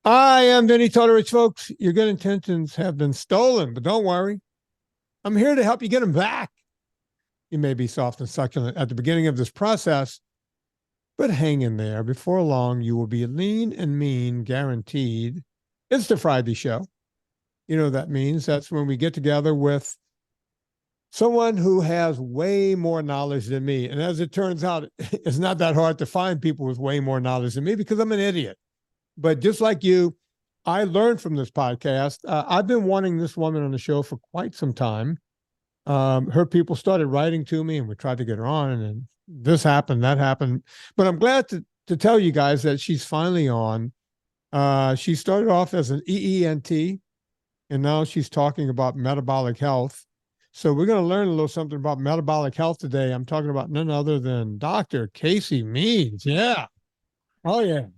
I am Vinnie Tortorich, folks. Your good intentions have been stolen, but don't worry. I'm here to help you get them back. You may be soft and succulent at the beginning of this process, but hang in there. Before long, you will be lean and mean, guaranteed. It's the Friday show. You know what that means? That's when we get together with someone who has way more knowledge than me. And as it turns out, it's not that hard to find people with way more knowledge than me because I'm an idiot. But just like you, I learned from this podcast. I've been wanting this woman on the show for quite some time. Her people started writing to me and we tried to get her on, and this happened, that happened. But I'm glad to tell you guys that she's finally on. She started off as an EENT, and now she's talking about metabolic health. So we're going to learn a little something about metabolic health today. I'm talking about none other than Dr. Casey Means. Yeah. Oh, yeah.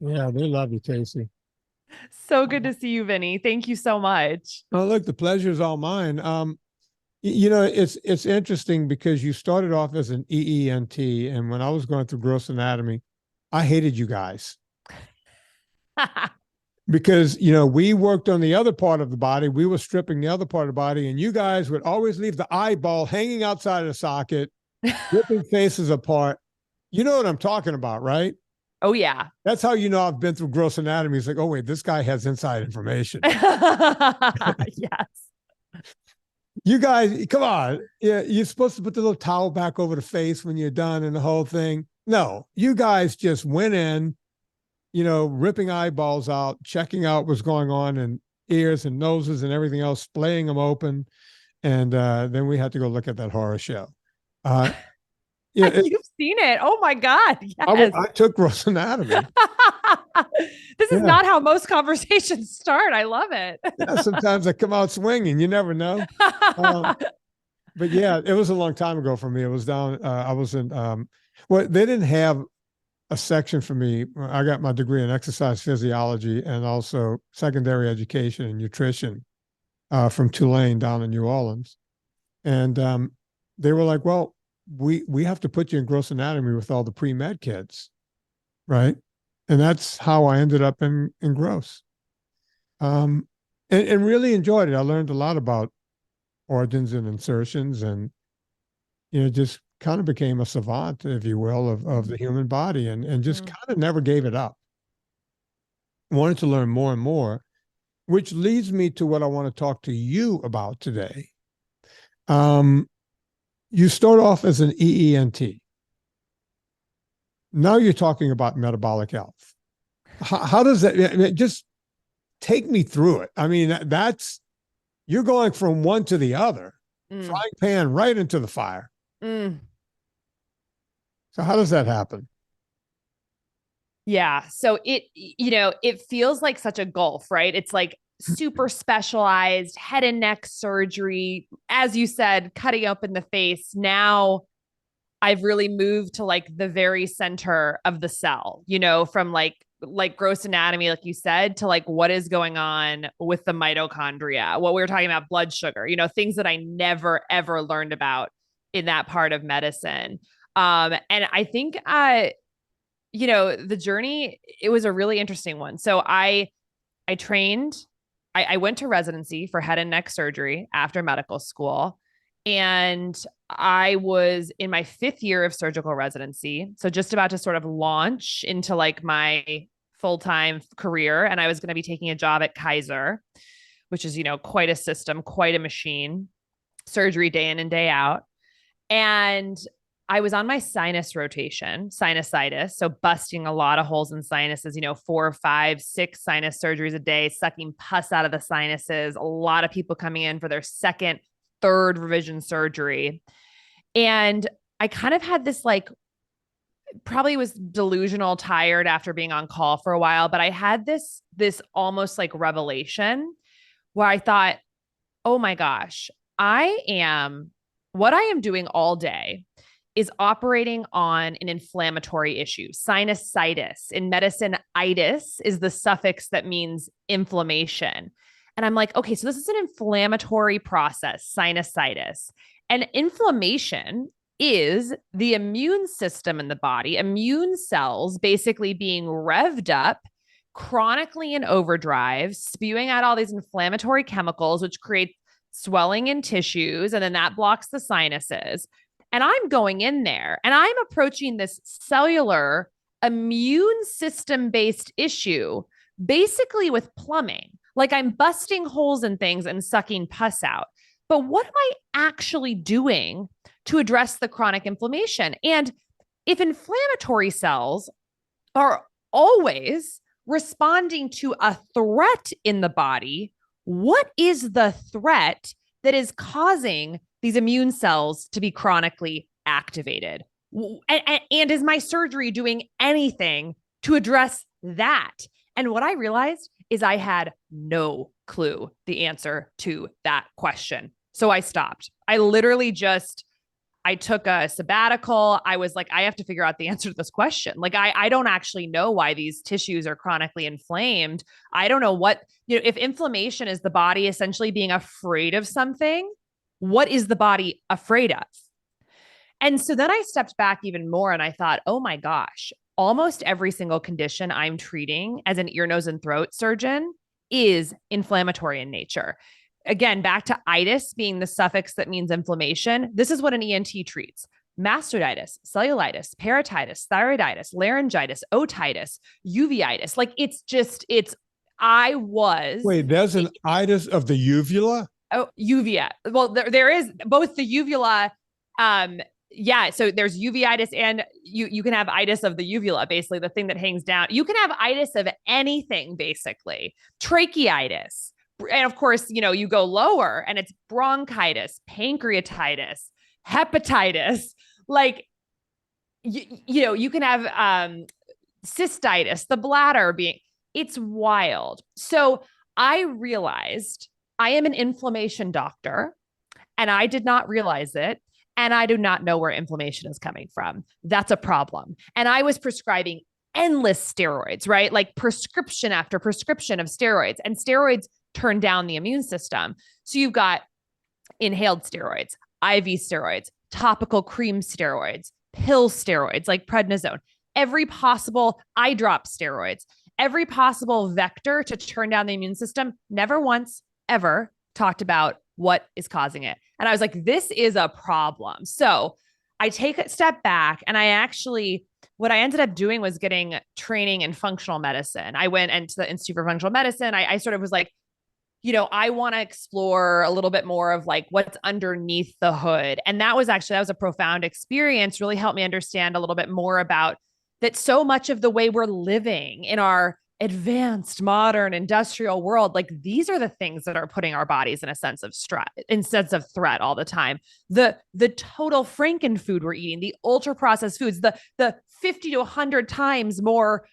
Yeah, they love you, Casey. So good to see you, Vinny. Thank you so much. Oh, look, the pleasure is all mine. It's interesting because you started off as an EENT, and when I was going through gross anatomy, I hated you guys because we worked on the other part of the body. We were stripping the other part of the body, and you guys would always leave the eyeball hanging outside of the socket, ripping faces apart. You know what I'm talking about, right? Oh, yeah. That's how you know I've been through gross anatomy. It's like, oh, wait, this guy has inside information. Yes. You guys, come on. Yeah, you're supposed to put the little towel back over the face when you're done and the whole thing. No, you guys just went in, ripping eyeballs out, checking out what's going on in ears and noses and everything else, splaying them open. And then we had to go look at that horror show. You've seen it. Oh my God. Yes. I took gross anatomy. This is not how most conversations start. I love it. Yeah, sometimes I come out swinging. You never know. But yeah, it was a long time ago for me. It was down. I was in. Well, they didn't have a section for me. I got my degree in exercise physiology and also secondary education and nutrition from Tulane down in New Orleans, and they were like, "Well, we have to put you in gross anatomy with all the pre-med kids, right?" And that's how I ended up in gross. And really enjoyed it. I learned a lot about origins and insertions, and just kind of became a savant, if you will, of the human body, and just kind of never gave it up. Wanted to learn more and more, which leads me to what I want to talk to you about today. You start off as an EENT. Now you're talking about metabolic health. How does that, just take me through it? I mean, you're going from one to the other, frying pan right into the fire. So how does that happen? Yeah. So it feels like such a gulf, right? It's like super specialized head and neck surgery. As you said, cutting open the face. Now I've really moved to like the very center of the cell, from like gross anatomy, like you said, to like what is going on with the mitochondria, what we were talking about, blood sugar, things that I never, ever learned about in that part of medicine. And I think, the journey, it was a really interesting one. So I trained, I went to residency for head and neck surgery after medical school. And I was in my 5th year of surgical residency. So just about to sort of launch into like my full-time career. And I was going to be taking a job at Kaiser, which is, quite a system, quite a machine, surgery day in and day out. And I was on my sinus rotation, sinusitis. So busting a lot of holes in sinuses, 4, 5, 6 sinus surgeries a day, sucking pus out of the sinuses. A lot of people coming in for their second, third revision surgery. And I kind of had this probably was delusional, tired after being on call for a while, but I had this almost like revelation where I thought, oh my gosh, what I am doing all day is operating on an inflammatory issue. Sinusitis. In medicine, itis is the suffix that means inflammation. And I'm like, okay, so this is an inflammatory process, sinusitis. And inflammation is the immune system in the body, immune cells basically being revved up chronically in overdrive, spewing out all these inflammatory chemicals, which create swelling in tissues, and then that blocks the sinuses. And I'm going in there and I'm approaching this cellular immune system based issue basically with plumbing. Like I'm busting holes in things and sucking pus out. But what am I actually doing to address the chronic inflammation? And if inflammatory cells are always responding to a threat in the body, what is the threat that is causing these immune cells to be chronically activated? And is my surgery doing anything to address that? And what I realized is I had no clue the answer to that question. So I stopped. I literally just, I took a sabbatical. I was like, I have to figure out the answer to this question. Like, I don't actually know why these tissues are chronically inflamed. I don't know what, if inflammation is the body essentially being afraid of something, what is the body afraid of? And so then I stepped back even more and I thought, oh my gosh, almost every single condition I'm treating as an ear, nose, and throat surgeon is inflammatory in nature. Again, back to itis being the suffix that means inflammation. This is what an ENT treats: mastoiditis, cellulitis, parotitis, thyroiditis, laryngitis, otitis, uveitis. Like I was. Wait, there's an itis of the uvula? Oh, uvea. Well, there is both the uvula. Yeah. So there's uveitis and you can have itis of the uvula, basically the thing that hangs down. You can have itis of anything, basically. Tracheitis. And of course, you go lower and it's bronchitis, pancreatitis, hepatitis. Like, you can have cystitis, the bladder it's wild. So I realized I am an inflammation doctor and I did not realize it. And I do not know where inflammation is coming from. That's a problem. And I was prescribing endless steroids, right? Like prescription after prescription of steroids, and steroids turn down the immune system. So you've got inhaled steroids, IV steroids, topical cream steroids, pill steroids like prednisone, every possible eye drop steroids, every possible vector to turn down the immune system. Never once, ever talked about what is causing it. And I was like, this is a problem. So I take a step back and what I ended up doing was getting training in functional medicine. I went into the Institute for Functional Medicine. I sort of was like, I want to explore a little bit more of like what's underneath the hood. And that was a profound experience, really helped me understand a little bit more about that. So much of the way we're living in our advanced, modern, industrial world, like these are the things that are putting our bodies in a sense of threat all the time. The total frankenfood we're eating, the ultra processed foods, the 50 to 100 times more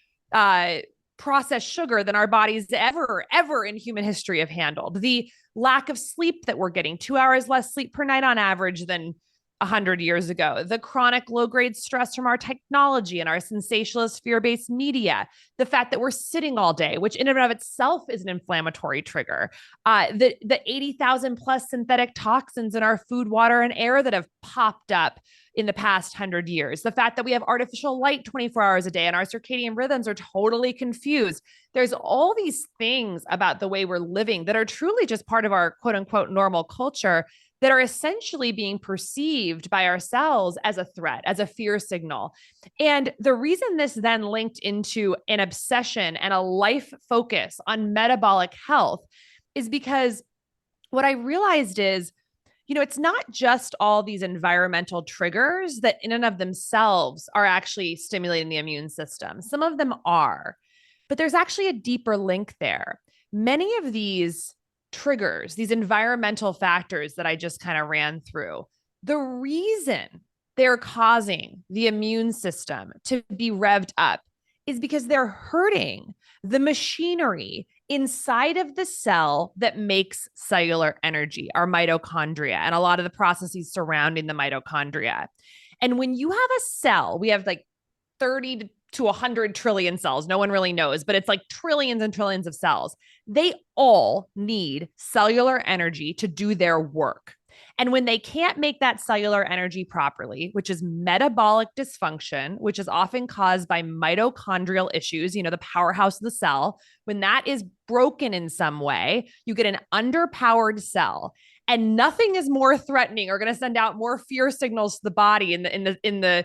processed sugar than our bodies ever in human history have handled. The lack of sleep that we're getting, 2 hours less sleep per night on average than 100 years ago, the chronic low-grade stress from our technology and our sensationalist fear-based media, the fact that we're sitting all day, which in and of itself is an inflammatory trigger, the 80,000 plus synthetic toxins in our food, water, and air that have popped up in the past 100 years, the fact that we have artificial light 24 hours a day and our circadian rhythms are totally confused. There's all these things about the way we're living that are truly just part of our quote unquote normal culture that are essentially being perceived by ourselves as a threat, as a fear signal. And the reason this then linked into an obsession and a life focus on metabolic health is because what I realized is, it's not just all these environmental triggers that in and of themselves are actually stimulating the immune system. Some of them are, but there's actually a deeper link there. Many of these triggers, these environmental factors that I just kind of ran through, the reason they're causing the immune system to be revved up is because they're hurting the machinery inside of the cell that makes cellular energy, our mitochondria, and a lot of the processes surrounding the mitochondria. And when you have a cell, we have like 30 to 100 trillion cells. No one really knows, but it's like trillions and trillions of cells. They all need cellular energy to do their work. And when they can't make that cellular energy properly, which is metabolic dysfunction, which is often caused by mitochondrial issues, you know, the powerhouse of the cell, when that is broken in some way, you get an underpowered cell. And nothing is more threatening or going to send out more fear signals to the body in the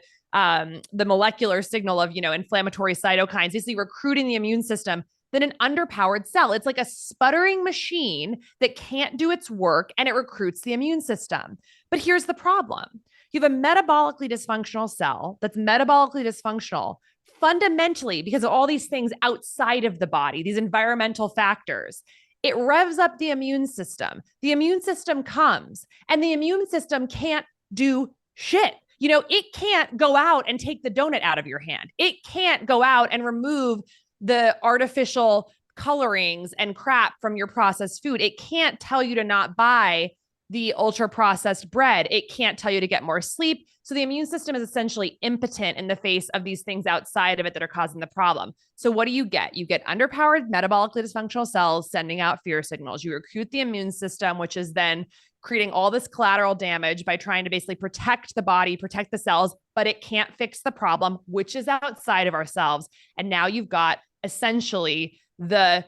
molecular signal of, you know, inflammatory cytokines, basically recruiting the immune system, than an underpowered cell. It's like a sputtering machine that can't do its work, and it recruits the immune system. But here's the problem. You have a metabolically dysfunctional cell that's metabolically dysfunctional fundamentally because of all these things outside of the body, these environmental factors. It revs up the immune system. The immune system comes, and the immune system can't do shit. You know, it can't go out and take the donut out of your hand. It can't go out and remove the artificial colorings and crap from your processed food. It can't tell you to not buy the ultra processed bread. It can't tell you to get more sleep. So the immune system is essentially impotent in the face of these things outside of it that are causing the problem. So what do? You get underpowered metabolically dysfunctional cells sending out fear signals. You recruit the immune system, which is then creating all this collateral damage by trying to basically protect the body, protect the cells, but it can't fix the problem, which is outside of ourselves. And now you've got essentially the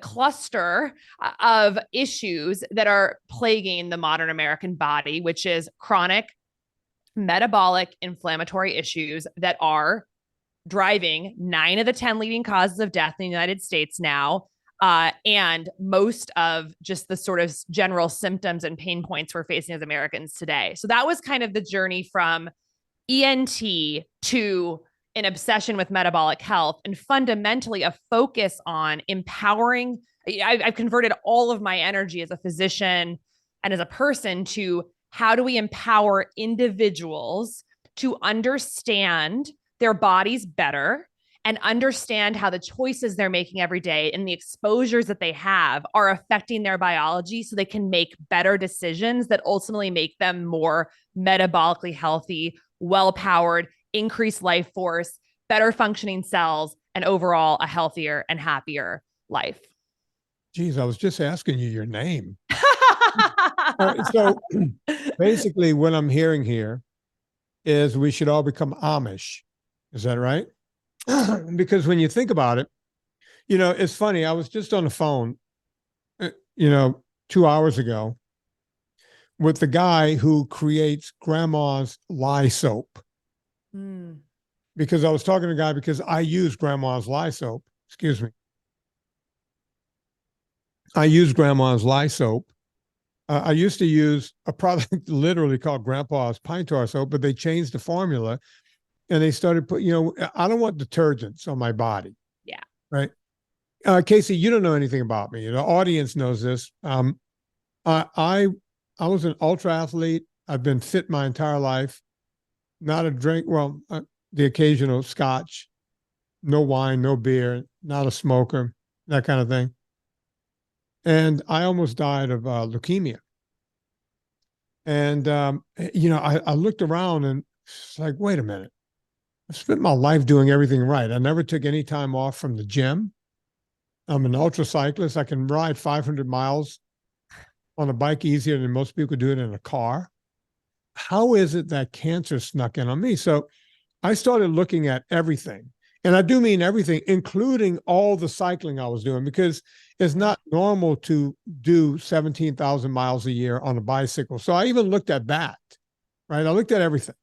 cluster of issues that are plaguing the modern American body, which is chronic metabolic inflammatory issues that are driving 9 of the 10 leading causes of death in the United States now. And most of just the sort of general symptoms and pain points we're facing as Americans today. So that was kind of the journey from ENT to an obsession with metabolic health, and fundamentally a focus on empowering. I've converted all of my energy as a physician and as a person to how do we empower individuals to understand their bodies better and understand how the choices they're making every day and the exposures that they have are affecting their biology so they can make better decisions that ultimately make them more metabolically healthy, well-powered, increased life force, better functioning cells, and overall a healthier and happier life. Geez, I was just asking you your name. So basically what I'm hearing here is we should all become Amish. Is that right? Because when you think about it, you know, it's funny. I was just on the phone, 2 hours ago with the guy who creates grandma's lye soap. Because I was talking to a guy because I use grandma's lye soap. Excuse me. I use grandma's lye soap. I used to use a product literally called Grandpa's Pine Tar soap, but they changed the formula and they started put, I don't want detergents on my body. Yeah. Right. Casey, you don't know anything about me. The audience knows this. I was an ultra athlete. I've been fit my entire life. Not a drink. Well, the occasional scotch, no wine, no beer, not a smoker, that kind of thing. And I almost died of leukemia. And, I looked around and it's like, wait a minute. I spent my life doing everything right. I never took any time off from the gym. I'm an ultra cyclist. I can ride 500 miles on a bike easier than most people do it in a car. How is it that cancer snuck in on me? So I started looking at everything. And I do mean everything, including all the cycling I was doing, because it's not normal to do 17,000 miles a year on a bicycle. So I even looked at that, right? I looked at everything.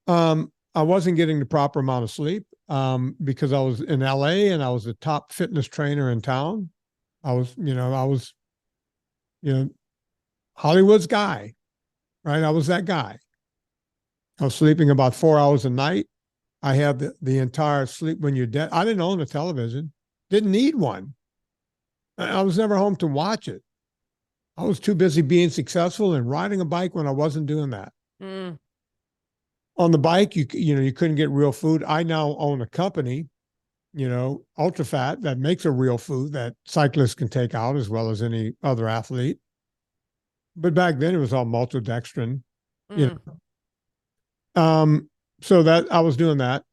I wasn't getting the proper amount of sleep because I was in LA and I was the top fitness trainer in town. I was Hollywood's guy, right? I was that guy. I was sleeping about 4 hours a night. I had the entire sleep when you're dead. I didn't own a television, didn't need one. I was never home to watch it. I was too busy being successful and riding a bike when I wasn't doing that. On the bike, you couldn't get real food. I now own a company, UltraFat, that makes a real food that cyclists can take out as well as any other athlete. But back then it was all maltodextrin, So that I was doing that.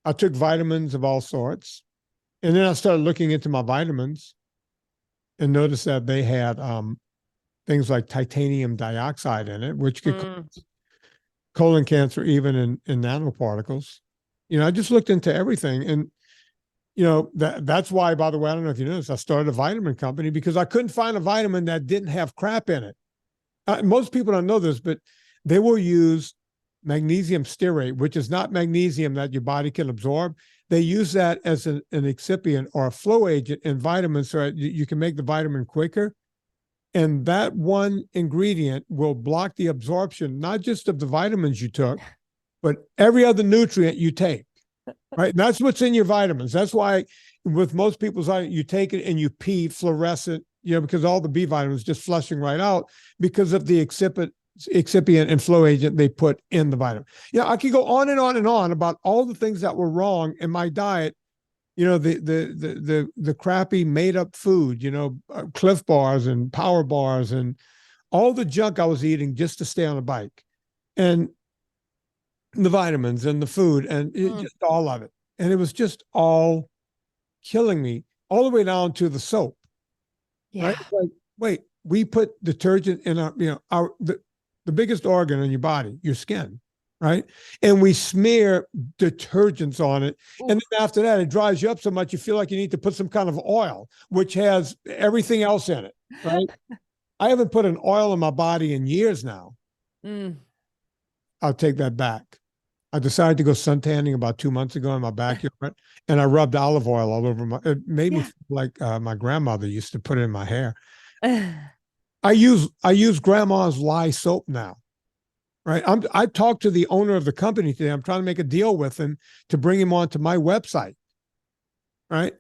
I took vitamins of all sorts. And then I started looking into my vitamins and noticed that they had things like titanium dioxide in it, which could Mm. cause colon cancer even in nanoparticles. I just looked into everything. And, that's why, by the way, I don't know if you noticed, I started a vitamin company because I couldn't find a vitamin that didn't have crap in it. Most people don't know this, but they will use magnesium stearate, which is not magnesium that your body can absorb. They use that as an excipient or a flow agent in vitamins so you can make the vitamin quicker. And that one ingredient will block the absorption, not just of the vitamins you took, but every other nutrient you take. Right. And that's what's in your vitamins. That's why with most people's you take it and you pee fluorescent, because all the B vitamins just flushing right out because of the excipient and flow agent they put in the vitamin. I could go on and on and on about all the things that were wrong in my diet. The crappy made up food, Cliff Bars and Power Bars and all the junk I was eating just to stay on a bike, and the vitamins and the food and just all of it. And it was just all killing me all the way down to the soap. Yeah. Right? Like, wait, we put detergent in the biggest organ in your body, your skin, right? And we smear detergents on it. Ooh. And then after that, it dries you up so much you feel like you need to put some kind of oil, which has everything else in it, right? I haven't put an oil in my body in years now. I'll take that back. I decided to go suntanning about 2 months ago in my backyard, and I rubbed olive oil all over it made me feel like my grandmother used to put it in my hair. I use grandma's lye soap now, right? I talked to the owner of the company today. I'm trying to make a deal with him to bring him onto my website, right?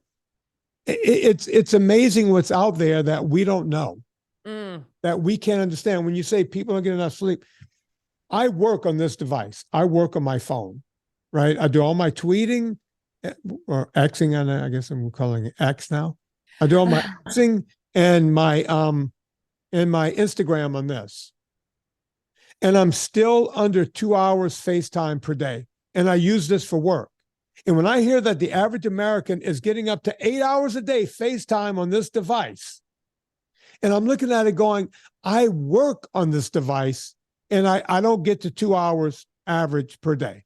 It's amazing what's out there that we don't know, that we can't understand. When you say people don't get enough sleep, I work on this device. I work on my phone, right? I do all my tweeting or Xing on it. I guess I'm calling it X now. I do all my Xing and my Instagram on this. And I'm still under 2 hours FaceTime per day. And I use this for work. And when I hear that the average American is getting up to 8 hours a day FaceTime on this device, and I'm looking at it going, I work on this device and I don't get to 2 hours average per day.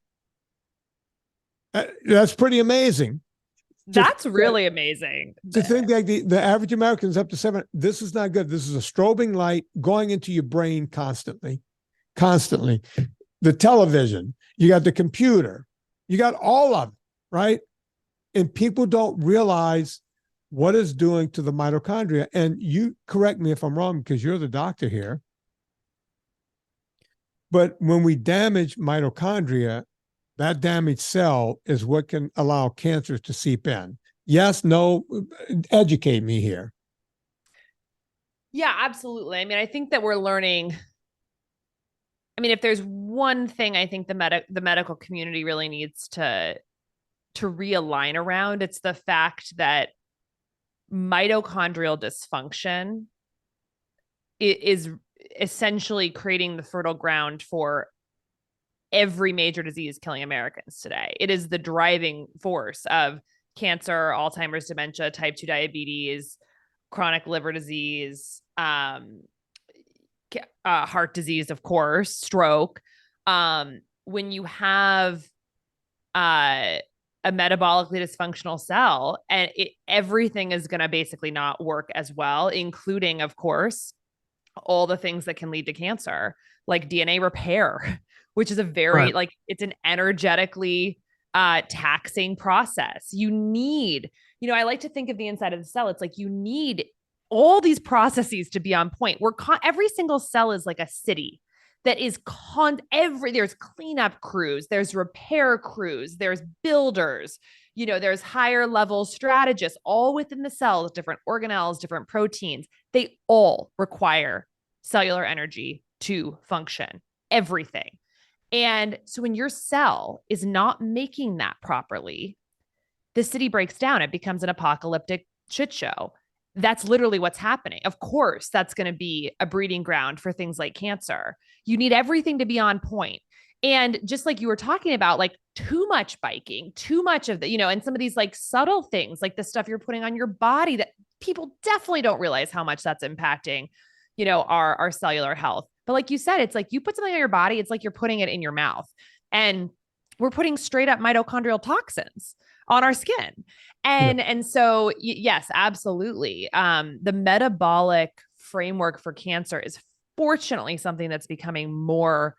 That's pretty amazing. That's really amazing. To think that the average American is up to 7, this is not good. This is a strobing light going into your brain constantly. The television, you got the computer, you got all of it, right? And people don't realize what it's doing to the mitochondria. And you correct me if I'm wrong because you're the doctor here. But when we damage mitochondria, that damaged cell is what can allow cancer to seep in. Yes, no, educate me here. Yeah, absolutely. I mean, I think that we're learning. I mean, if there's one thing I think the medical community really needs to realign around, it's the fact that mitochondrial dysfunction is essentially creating the fertile ground for every major disease killing Americans today. It is the driving force of cancer, Alzheimer's, dementia, type 2 diabetes, chronic liver disease, heart disease, of course, stroke. When you have a metabolically dysfunctional cell, and everything is going to basically not work as well, including, of course, all the things that can lead to cancer, like DNA repair, which is a very, it's an energetically taxing process. You need, I like to think of the inside of the cell. It's like you need all these processes to be on point. Every single cell is like a city that is there's cleanup crews, there's repair crews, there's builders, there's higher level strategists, all within the cells, different organelles, different proteins. They all require cellular energy to function, everything. And so when your cell is not making that properly, the city breaks down. It becomes an apocalyptic shit show. That's literally what's happening. Of course, that's going to be a breeding ground for things like cancer. You need everything to be on point. And just like you were talking about, like too much biking, too much of the, and some of these like subtle things, like the stuff you're putting on your body that people definitely don't realize how much that's impacting our cellular health. But like you said, it's like you put something on your body, it's like you're putting it in your mouth. And we're putting straight up mitochondrial toxins on our skin. And so yes, absolutely. The metabolic framework for cancer is fortunately something that's becoming more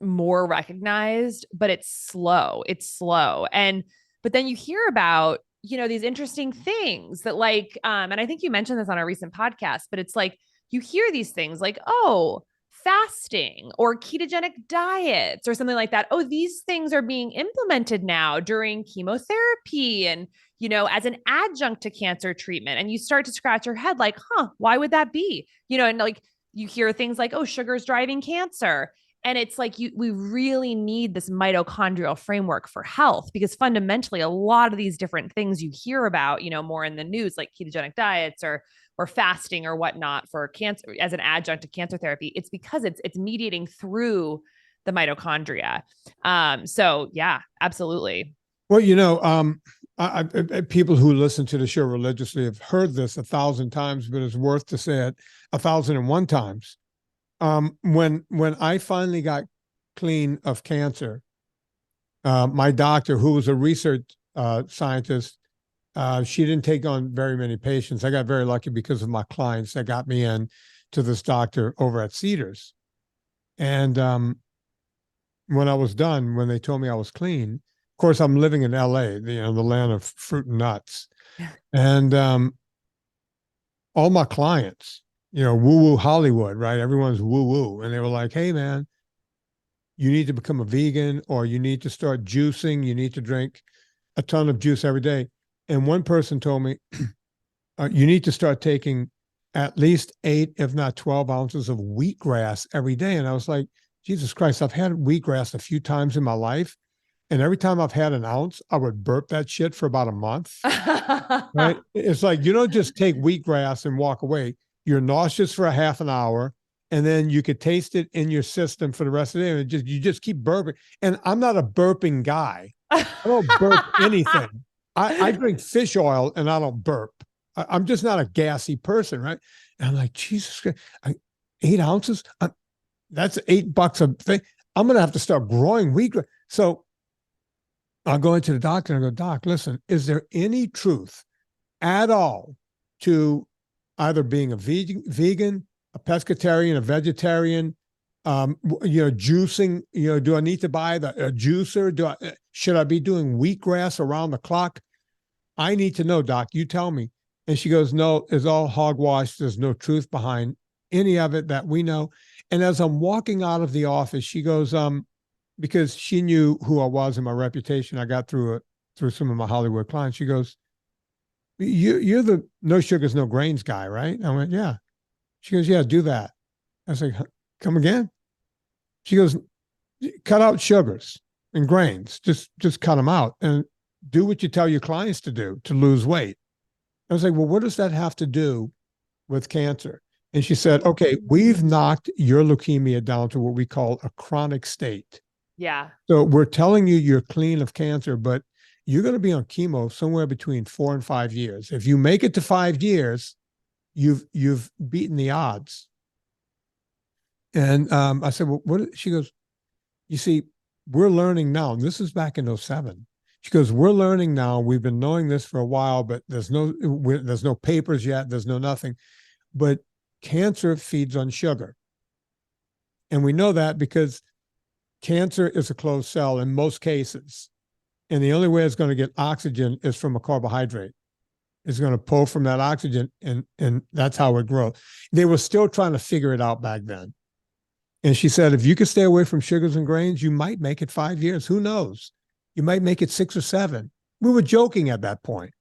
recognized, but it's slow. But then you hear about, these interesting things that and I think you mentioned this on a recent podcast, but it's like, you hear these things like, oh, fasting or ketogenic diets or something like that. Oh, these things are being implemented now during chemotherapy and, as an adjunct to cancer treatment. And you start to scratch your head like, why would that be? And like you hear things like, oh, sugar's driving cancer. And it's like we really need this mitochondrial framework for health, because fundamentally a lot of these different things you hear about, more in the news, like ketogenic diets or fasting or whatnot for cancer as an adjunct to cancer therapy, it's because it's mediating through the mitochondria. So yeah, absolutely. Well, people who listen to the show religiously have heard this 1,000 times, but it's worth to say it 1,001 times. When I finally got clean of cancer, my doctor, who was a research scientist, she didn't take on very many patients. I got very lucky because of my clients that got me in to this doctor over at Cedars. And when I was done, when they told me I was clean, of course, I'm living in LA, the land of fruit and nuts. And all my clients, woo-woo Hollywood, right? Everyone's woo-woo. And they were like, hey, man, you need to become a vegan, or you need to start juicing. You need to drink a ton of juice every day. And one person told me, you need to start taking at least 8, if not 12 ounces of wheatgrass every day. And I was like, Jesus Christ, I've had wheatgrass a few times in my life. And every time I've had an ounce, I would burp that shit for about a month. Right? It's like, you don't just take wheatgrass and walk away. You're nauseous for a half an hour, and then you could taste it in your system for the rest of the day. And you just keep burping. And I'm not a burping guy. I don't burp anything. I drink fish oil and I don't burp. I'm just not a gassy person, right? And I'm like, Jesus Christ, 8 ounces? That's $8 a thing. I'm going to have to start growing wheatgrass. So I'll go into the doctor and I go, Doc, listen, is there any truth at all to either being a vegan, a pescatarian, a vegetarian, juicing, do I need to buy a juicer? Should I be doing wheatgrass around the clock? I need to know, Doc, you tell me. And she goes, no, it's all hogwash. There's no truth behind any of it that we know. And as I'm walking out of the office, she goes, because she knew who I was and my reputation, I got through some of my Hollywood clients. She goes, you're the no sugars, no grains guy, right? I went, yeah. She goes, yeah, do that. I was like, come again? She goes, cut out sugars and grains. Just cut them out and do what you tell your clients to do to lose weight. I was like, well, what does that have to do with cancer? And she said, okay, we've knocked your leukemia down to what we call a chronic state. Yeah. So we're telling you you're clean of cancer, but you're going to be on chemo somewhere between 4 and 5 years. If you make it to 5 years, you've beaten the odds. And I said, well, what? She goes, you see, we're learning now. And this is back in 2007. She goes, we're learning now. We've been knowing this for a while, but there's no papers yet. There's no nothing. But cancer feeds on sugar. And we know that because cancer is a closed cell in most cases. And the only way it's going to get oxygen is from a carbohydrate. It's going to pull from that oxygen, and that's how it grows. They were still trying to figure it out back then. And she said, if you could stay away from sugars and grains, you might make it 5 years. Who knows? You might make it 6 or 7. We were joking at that point.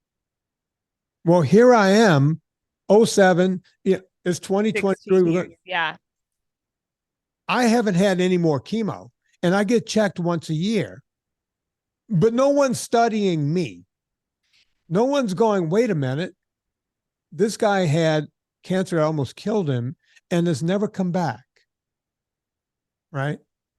Well, here I am, 2007. It's 2023. Yeah. I haven't had any more chemo, and I get checked once a year. But no one's studying me. No one's going, wait a minute. This guy had cancer that almost killed him and has never come back. Right?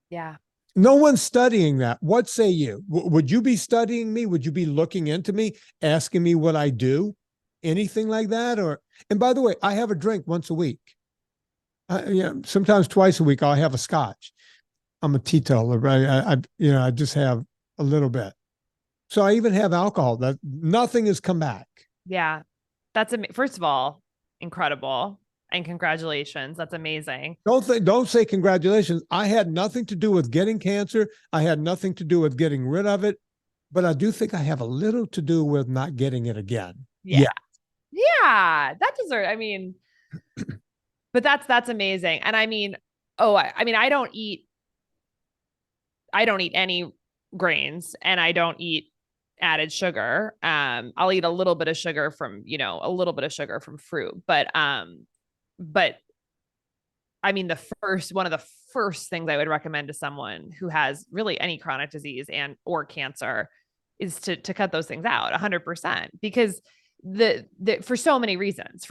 Yeah. No one's studying that. What say you? Would you be studying me? Would you be looking into me, asking me what I do anything like that? Or, and by the way, I have a drink once a week. Sometimes twice a week, I'll have a scotch. I'm a teetotaler, right? I just have a little bit. So I even have alcohol. That nothing has come back. Yeah. That's first of all, incredible. And congratulations. That's amazing. Don't say congratulations. I had nothing to do with getting cancer. I had nothing to do with getting rid of it. But I do think I have a little to do with not getting it again. Yeah. Yeah. That deserves, but that's amazing. And I don't eat any grains, and I don't eat added sugar. I'll eat a little bit of sugar from fruit, but one of the first things I would recommend to someone who has really any chronic disease or cancer is to cut those things out 100%, because for so many reasons.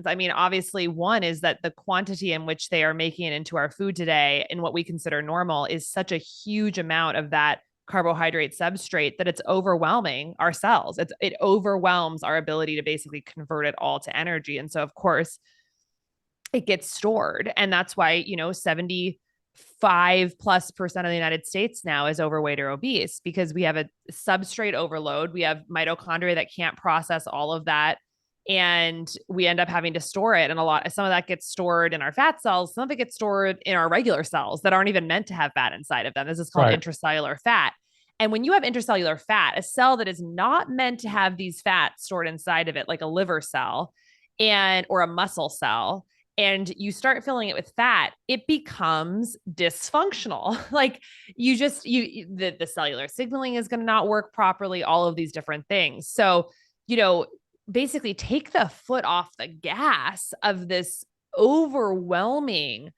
Obviously, one is that the quantity in which they are making it into our food today and what we consider normal is such a huge amount of that carbohydrate substrate that it's overwhelming our cells. It overwhelms our ability to basically convert it all to energy. And so, of course, it gets stored. And that's why, 75+% of the United States now is overweight or obese, because we have a substrate overload. We have mitochondria that can't process all of that. And we end up having to store it. And some of that gets stored in our fat cells. Some of it gets stored in our regular cells that aren't even meant to have fat inside of them. This is called intracellular fat. And when you have intracellular fat, a cell that is not meant to have these fats stored inside of it, like a liver cell or a muscle cell, and you start filling it with fat, it becomes dysfunctional. Like the cellular signaling is going to not work properly, all of these different things. So, basically take the foot off the gas of this overwhelming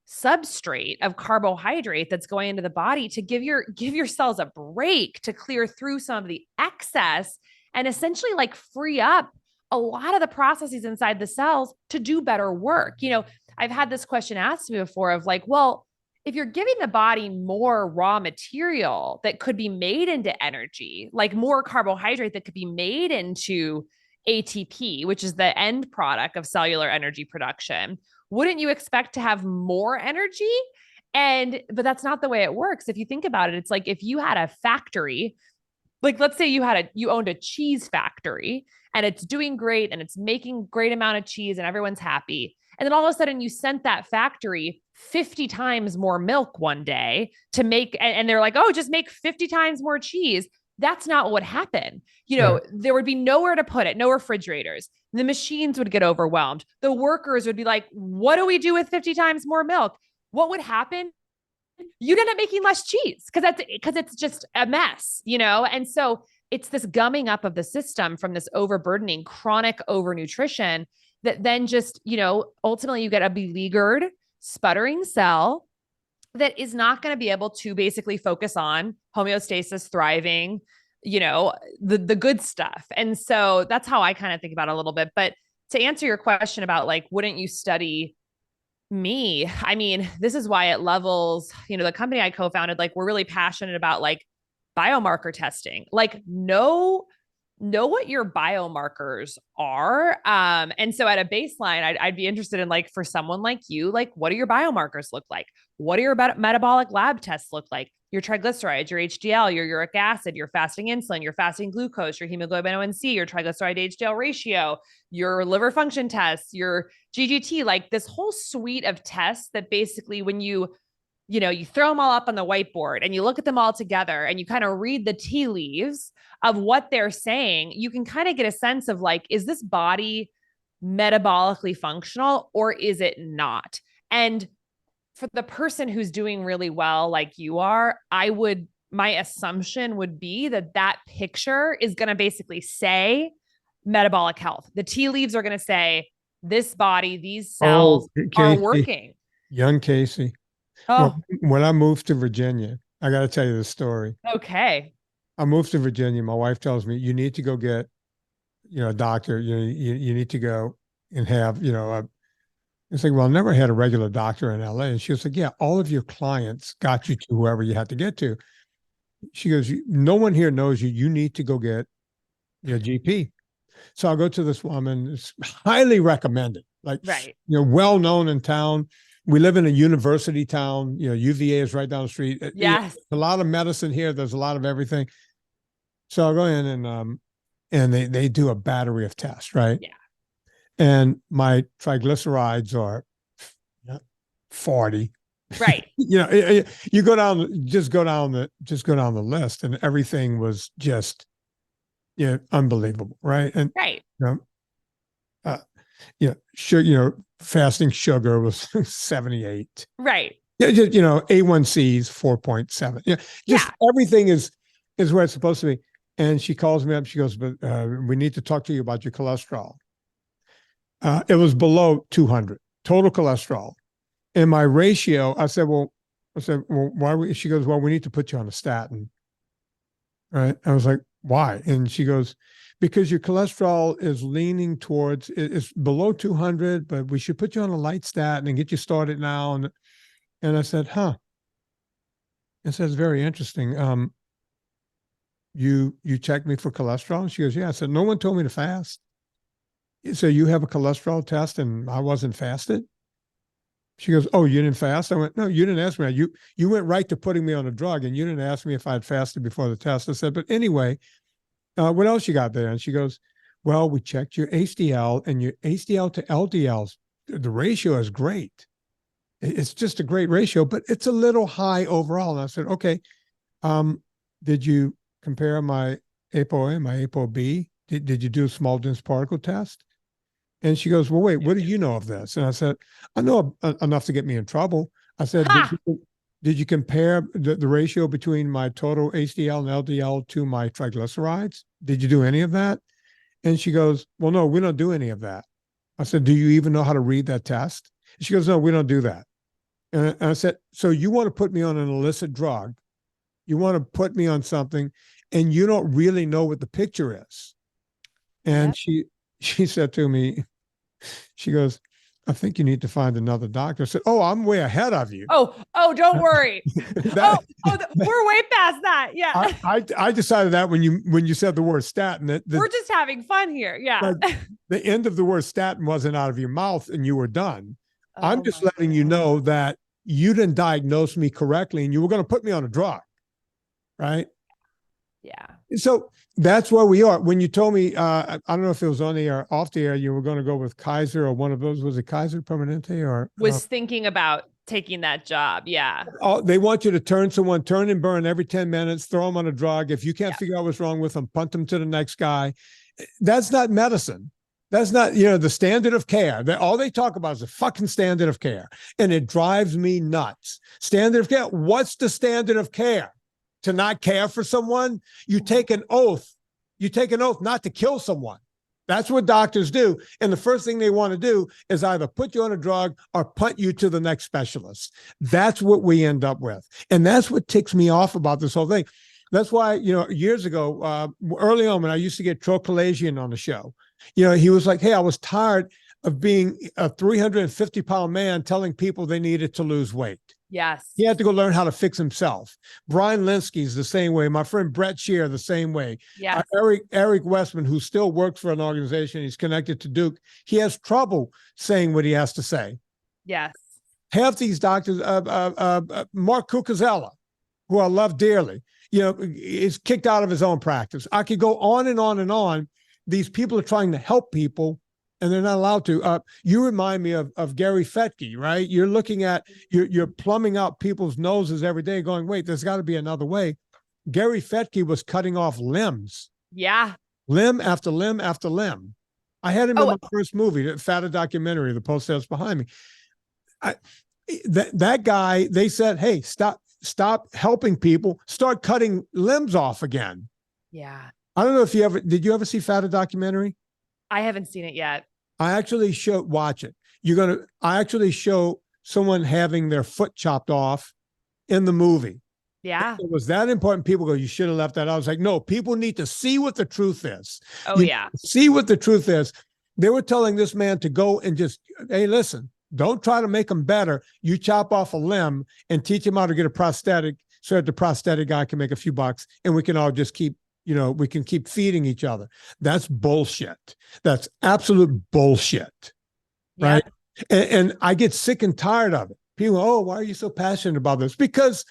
substrate of carbohydrate that's going into the body to give your cells a break to clear through some of the excess and essentially like free up a lot of the processes inside the cells to do better work. I've had this question asked to me before of like, well, if you're giving the body more raw material that could be made into energy, like more carbohydrate that could be made into ATP, which is the end product of cellular energy production, wouldn't you expect to have more energy? But that's not the way it works. If you think about it, it's like if you had a factory, like let's say you owned a cheese factory and it's doing great and it's making great amount of cheese and everyone's happy. And then all of a sudden you sent that factory 50 times more milk one day to make, and they're like, oh, just make 50 times more cheese. That's not what happened. There would be nowhere to put it, no refrigerators. The machines would get overwhelmed. The workers would be like, what do we do with 50 times more milk? What would happen? You'd end up making less cheese because it's just a mess, And so it's this gumming up of the system from this overburdening, chronic overnutrition that then just, ultimately you get a beleaguered, sputtering cell that is not going to be able to basically focus on homeostasis, thriving, the good stuff. And so that's how I kind of think about it a little bit. But to answer your question about like, wouldn't you study me? This is why at Levels, the company I co-founded, like we're really passionate about like biomarker testing, like know what your biomarkers are. And so at a baseline, I'd be interested in like, for someone like you, like what do your biomarkers look like? What do your metabolic lab tests look like? Your triglycerides, your HDL, your uric acid, your fasting insulin, your fasting glucose, your hemoglobin A1C, your triglyceride to HDL ratio, your liver function tests, your GGT, like this whole suite of tests that basically when you throw them all up on the whiteboard and you look at them all together and you kind of read the tea leaves of what they're saying, you can kind of get a sense of like, is this body metabolically functional or is it not? And for the person who's doing really well, like you are, my assumption would be that picture is going to basically say metabolic health. The tea leaves are going to say this body, these cells are working. Young Casey. Oh, when I moved to Virginia, I got to tell you the story. Okay. I moved to Virginia. My wife tells me, you need to go get, a doctor. You need to go and have, it's like, well, I never had a regular doctor in LA. And she was like, yeah, all of your clients got you to whoever you had to get to. She goes, no one here knows you. You need to go get your GP. So I'll go to this woman. It's highly recommended, like, Right. well known in town. We live in a university town. UVA is right down the street. Yes. A lot of medicine here. There's a lot of everything. So I'll go in and they do a battery of tests, right? Yeah. And my triglycerides are 40. Right. You go down the list, and everything was just unbelievable, right? And Right. fasting sugar was 78. Right. A1C is 4.7. Everything is where it's supposed to be. And she calls me up. She goes, but we need to talk to you about your cholesterol. It was below 200 total cholesterol. And my ratio, I said, well, why? She goes, well, we need to put you on a statin. Right. I was like, why? And she goes, because your cholesterol is leaning towards, it's below 200, but we should put you on a light statin and get you started now. And I said, huh. It says, very interesting. You checked me for cholesterol? She goes, yeah. I said, no one told me to fast. So you have a cholesterol test and I wasn't fasted? She goes, oh, you didn't fast? I went, no, you didn't ask me. You went right to putting me on a drug and you didn't ask me if I'd fasted before the test. I said, but anyway, what else you got there? And she goes, well, we checked your HDL and your HDL to LDLs. The ratio is great. It's just a great ratio, but it's a little high overall. And I said, okay, did you compare my ApoA and my ApoB? Did you do a small dense particle test? And she goes, well, wait, what do you know of this? And I said, I know enough to get me in trouble. I said, did you compare the ratio between my total HDL and LDL to my triglycerides? Did you do any of that? And she goes, well, no, we don't do any of that. I said, do you even know how to read that test? And she goes, no, we don't do that. And I said, so you want to put me on an illicit drug? You want to put me on something and you don't really know what the picture is. And she said to me, she goes, I think you need to find another doctor. I said, oh, I'm way ahead of you. Oh, don't worry. We're way past that. Yeah. I decided that when you said the word statin, we're just having fun here. Yeah. The end of the word statin wasn't out of your mouth and you were done. I'm just letting you know that you didn't diagnose me correctly and you were going to put me on a drug. Right. Yeah. So that's where we are. When you told me, I don't know if it was on the air or off the air, you were going to go with Kaiser or one of those. Was it Kaiser Permanente or? Was thinking about taking that job. Yeah. They want you to turn and burn every 10 minutes, throw them on a drug. If you can't figure out what's wrong with them, punt them to the next guy. That's not medicine. That's not, the standard of care. All they talk about is the fucking standard of care. And it drives me nuts. Standard of care. What's the standard of care? To not care for someone? You take an oath. You take an oath not to kill someone. That's what doctors do. And the first thing they want to do is either put you on a drug or punt you to the next specialist. That's what we end up with. And that's what ticks me off about this whole thing. That's why, years ago, early on when I used to get Trochalazian on the show, he was like, hey, I was tired of being a 350-pound man telling people they needed to lose weight. Yes. He had to go learn how to fix himself. Brian Linsky's the same way. My friend Brett Shear, the same way. Yes. Eric Westman, who still works for an organization, he's connected to Duke. He has trouble saying what he has to say. Yes. Half these doctors, Mark Cucuzella, who I love dearly, is kicked out of his own practice. I could go on and on and on. These people are trying to help people and they're not allowed to. You remind me of Gary Fettke, right? You're looking at, you're plumbing out people's noses every day going, wait, there's got to be another way. Gary Fettke was cutting off limbs. Yeah. Limb after limb after limb. I had him in my first movie, the Fatter documentary, the poster that's behind me. That guy, they said, hey, stop helping people, start cutting limbs off again. Yeah. I don't know if did you ever see Fatter documentary? I haven't seen it yet. I actually watch it. I actually show someone having their foot chopped off in the movie. Yeah. It was that important. People go, you should have left that out. I was like, no, people need to see what the truth is. See what the truth is. They were telling this man to go and just, hey, listen, don't try to make him better. You chop off a limb and teach him how to get a prosthetic so that the prosthetic guy can make a few bucks and we can all just keep we can keep feeding each other. That's bullshit. That's absolute bullshit. Right. And I get sick and tired of it. People, oh, why are you so passionate about this? Because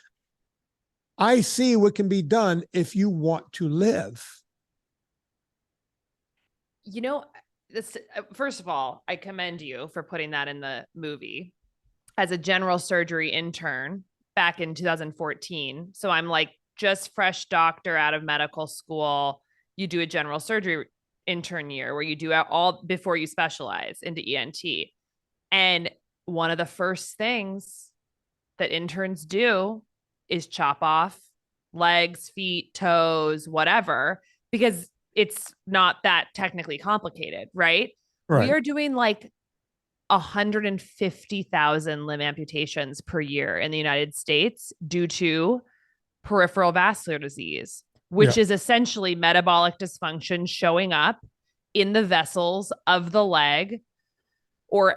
I see what can be done if you want to live. This, first of all, I commend you for putting that in the movie. As a general surgery intern back in 2014. So I'm like just fresh doctor out of medical school. You do a general surgery intern year where you do all before you specialize into ENT. And one of the first things that interns do is chop off legs, feet, toes, whatever, because it's not that technically complicated, right? We are doing like 150,000 limb amputations per year in the United States due to peripheral vascular disease, which is essentially metabolic dysfunction showing up in the vessels of the leg or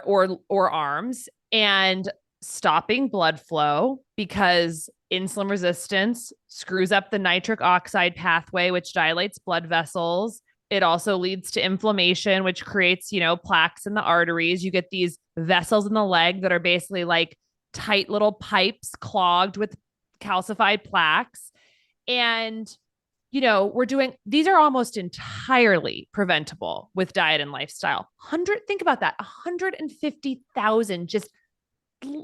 arms and stopping blood flow because insulin resistance screws up the nitric oxide pathway, which dilates blood vessels. It also leads to inflammation, which creates, plaques in the arteries. You get these vessels in the leg that are basically like tight little pipes clogged with calcified plaques. And, these are almost entirely preventable with diet and lifestyle. Think about that. 150,000 just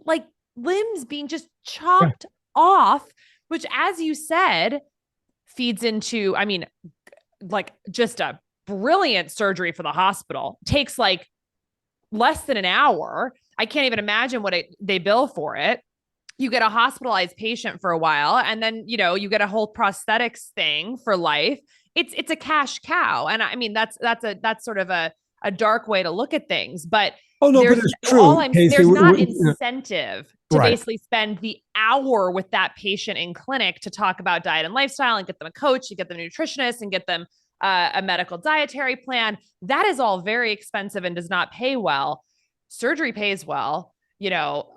like limbs being just chopped off, which, as you said, feeds into, like just a brilliant surgery for the hospital. Takes like less than an hour. I can't even imagine what they bill for it. You get a hospitalized patient for a while, and then, you get a whole prosthetics thing for life. It's a cash cow. And that's sort of a dark way to look at things, but but it's true. There's not incentive to basically spend the hour with that patient in clinic to talk about diet and lifestyle and get them a coach, you get them a nutritionist and get them a medical dietary plan. That is all very expensive and does not pay well. Surgery pays well.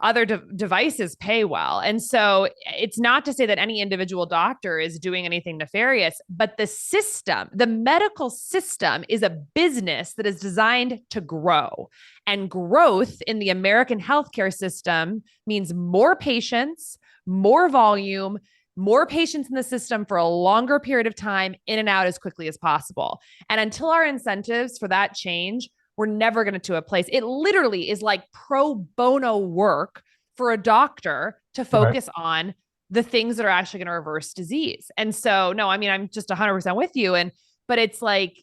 Other devices pay well. And so it's not to say that any individual doctor is doing anything nefarious, but the medical system is a business that is designed to grow. And growth in the American healthcare system means more patients, more volume, more patients in the system for a longer period of time, in and out as quickly as possible. And until our incentives for that change, we're never going to a place. It literally is like pro bono work for a doctor to focus on the things that are actually going to reverse disease. And so, no, I'm just 100% with you. But it's like,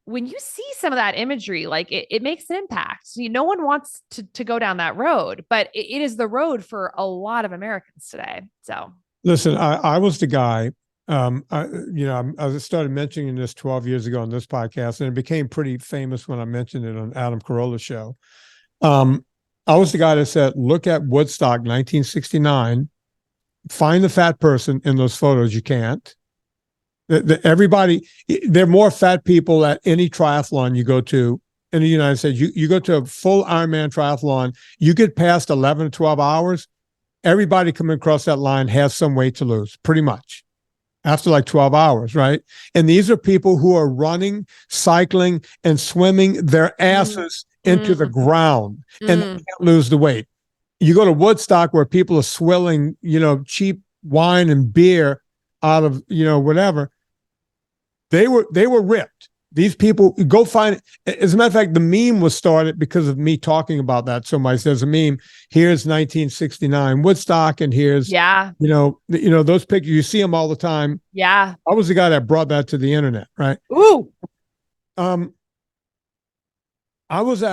when you see some of that imagery, like it makes an impact. No one wants to go down that road, but it is the road for a lot of Americans today. So listen, I was the guy. I started mentioning this 12 years ago on this podcast, and it became pretty famous when I mentioned it on Adam Carolla's show. I was the guy that said, look at Woodstock 1969, find the fat person in those photos. You can't. Everybody, there are more fat people at any triathlon you go to in the United States. You go to a full Ironman triathlon, you get past 11 or 12 hours, everybody coming across that line has some weight to lose, pretty much. After like 12 hours, right? And these are people who are running, cycling, and swimming their asses into the ground and they can't lose the weight. You go to Woodstock where people are swilling, cheap wine and beer out of, whatever. They were ripped. These people, go find it. As a matter of fact, the meme was started because of me talking about that so much. There's a meme. Here's 1969 Woodstock, and here's those pictures. You see them all the time. Yeah, I was the guy that brought that to the internet, right? Ooh. I was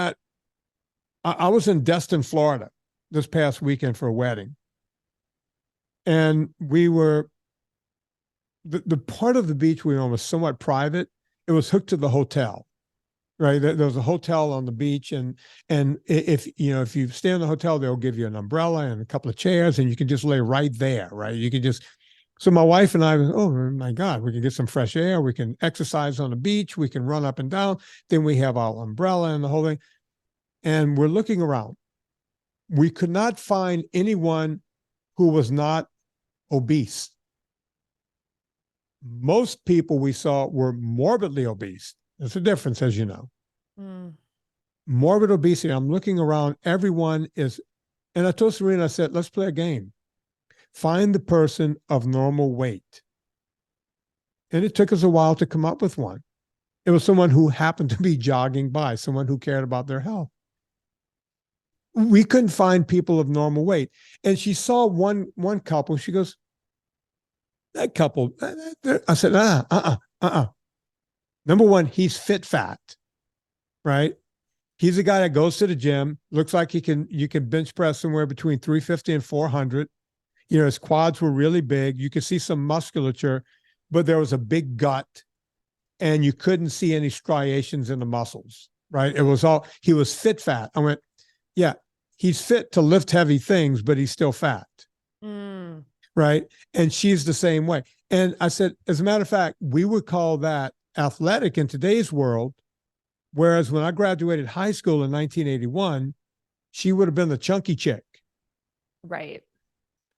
in Destin, Florida, this past weekend for a wedding, and we were the part of the beach we were on was somewhat private. It was hooked to the hotel, right? There was a hotel on the beach, and if you stay in the hotel, they'll give you an umbrella and a couple of chairs, and you can just lay right there, right? You can just. So my wife and I, oh my God, we can get some fresh air. We can exercise on the beach. We can run up and down. Then we have our umbrella and the whole thing, and we're looking around. We could not find anyone who was not obese. Most people we saw were morbidly obese. There's a difference, as you know. Mm. Morbid obesity. I'm looking around. Everyone is, and I told Serena, I said, let's play a game. Find the person of normal weight. And it took us a while to come up with one. It was someone who happened to be jogging by, someone who cared about their health. We couldn't find people of normal weight. And she saw one couple. She goes, that couple, I said, Number one, he's fit fat, right? He's a guy that goes to the gym, looks like you can bench press somewhere between 350 and 400. His quads were really big. You could see some musculature, but there was a big gut and you couldn't see any striations in the muscles, right? He was fit fat. I went, yeah, he's fit to lift heavy things, but he's still fat. Mm. Right. And she's the same way. And I said, as a matter of fact, we would call that athletic in today's world. Whereas when I graduated high school in 1981, she would have been the chunky chick. Right.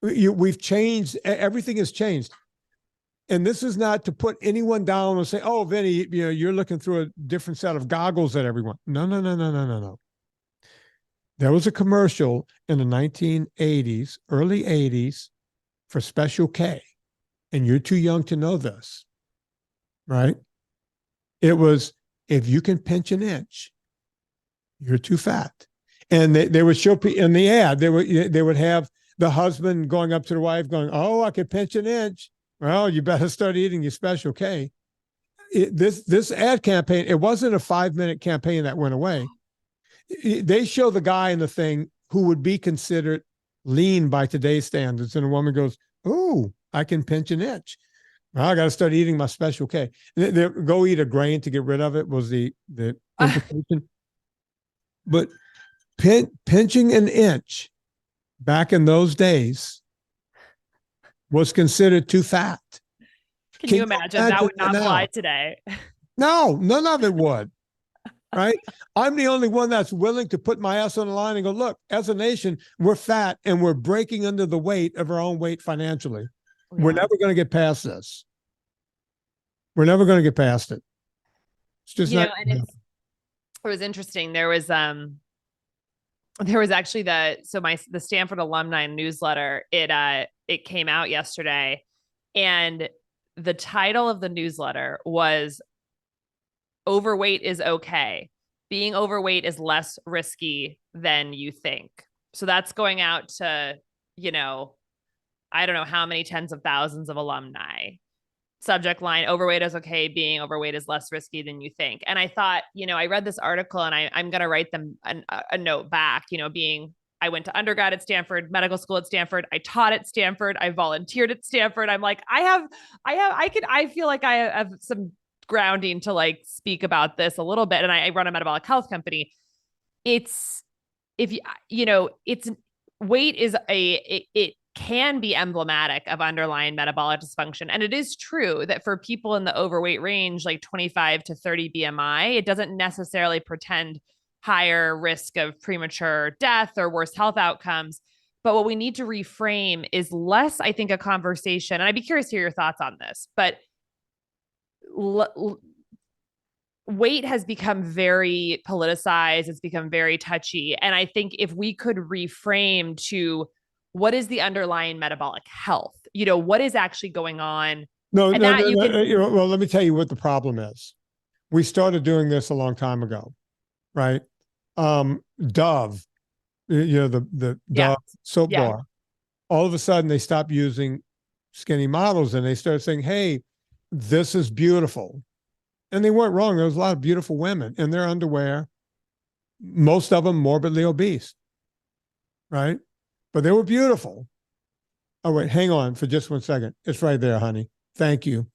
We've changed. Everything has changed. And this is not to put anyone down and say, oh, Vinnie, you're looking through a different set of goggles at everyone. No. There was a commercial in the 1980s, early 80s for Special K. And you're too young to know this, right? It was, if you can pinch an inch, you're too fat. And they would show in the ad, they would have the husband going up to the wife going, oh, I could pinch an inch. Well, you better start eating your Special K. This ad campaign, it wasn't a 5-minute campaign that went away. They show the guy in the thing who would be considered lean by today's standards. And a woman goes, oh, I can pinch an inch. Well, I got to start eating my Special K. Go eat a grain to get rid of it was the implication. But pinching an inch back in those days was considered too fat. Can you imagine that would not fly today? No, none of it would. Right? I'm the only one that's willing to put my ass on the line and go, look, as a nation, we're fat and we're breaking under the weight of our own weight financially. Yeah. We're never going to get past this. We're never going to get past it. It's just not. And it was interesting. There was actually the Stanford alumni newsletter. It came out yesterday, and the title of the newsletter was "Overweight is okay. Being overweight is less risky than you think." So that's going out to, I don't know how many tens of thousands of alumni. Subject line, overweight is okay. Being overweight is less risky than you think. And I thought, I read this article and I'm going to write them a note back, I went to undergrad at Stanford, medical school at Stanford. I taught at Stanford. I volunteered at Stanford. I'm like, I feel like I have some grounding to speak about this a little bit. And I run a metabolic health company. It's weight is it can be emblematic of underlying metabolic dysfunction. And it is true that for people in the overweight range, like 25 to 30 BMI, it doesn't necessarily portend higher risk of premature death or worse health outcomes. But what we need to reframe is less, I think, a conversation. And I'd be curious to hear your thoughts on this, but weight has become very politicized. It's become very touchy. And I think if we could reframe to what is the underlying metabolic health, what is actually going on? Well, let me tell you what the problem is. We started doing this a long time ago, right? Dove, the Dove soap bar. All of a sudden they stopped using skinny models and they started saying, hey, this is beautiful. And they weren't wrong. There was a lot of beautiful women in their underwear, most of them morbidly obese, right? But they were beautiful. Oh, wait, hang on for just 1 second. It's right there, honey. Thank you.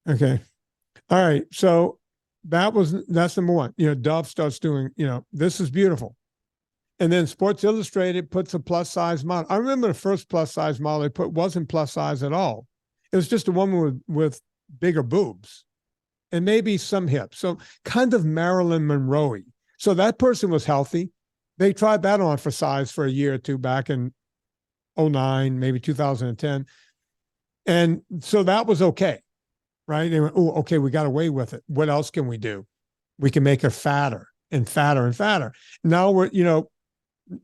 Okay. All right. So that's number one. Dove starts doing, this is beautiful. And then Sports Illustrated puts a plus size model. I remember the first plus size model they put wasn't plus size at all. It was just a woman with bigger boobs and maybe some hips. So kind of Marilyn Monroe-y. So that person was healthy. They tried that on for size for a year or two back in 2009, maybe 2010. And so that was okay, right? They went, oh, okay, we got away with it. What else can we do? We can make her fatter and fatter and fatter. Now we're,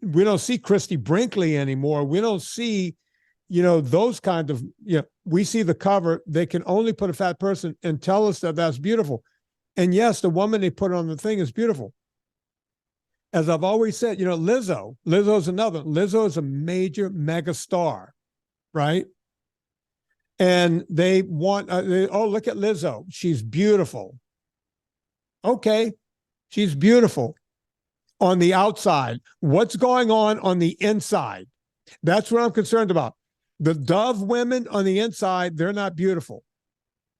we don't see Christy Brinkley anymore. We don't see, those kind of, we see the cover. They can only put a fat person and tell us that that's beautiful. And yes, the woman they put on the thing is beautiful. As I've always said, Lizzo's another. Lizzo is a major mega star, right? And they want, look at Lizzo. She's beautiful. Okay, she's beautiful on the outside. What's going on the inside? That's what I'm concerned about. The Dove women on the inside, they're not beautiful,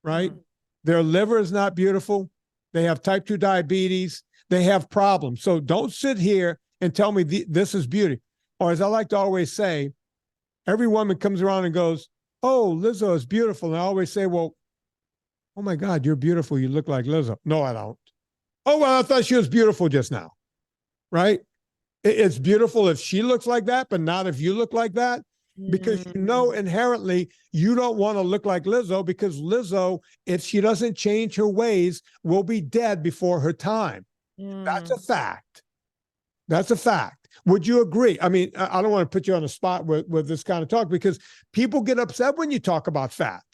right? Mm-hmm. Their liver is not beautiful. They have type 2 diabetes. They have problems. So don't sit here and tell me this is beauty. Or as I like to always say, every woman comes around and goes, oh, Lizzo is beautiful. And I always say, well, oh my God, you're beautiful. You look like Lizzo. No, I don't. Oh, well, I thought she was beautiful just now, right? It's beautiful if she looks like that, but not if you look like that. Because inherently you don't want to look like Lizzo, because Lizzo, if she doesn't change her ways, will be dead before her time. That's a fact. That's a fact. Would you agree? I mean, I don't want to put you on the spot with this kind of talk, because people get upset when you talk about fat.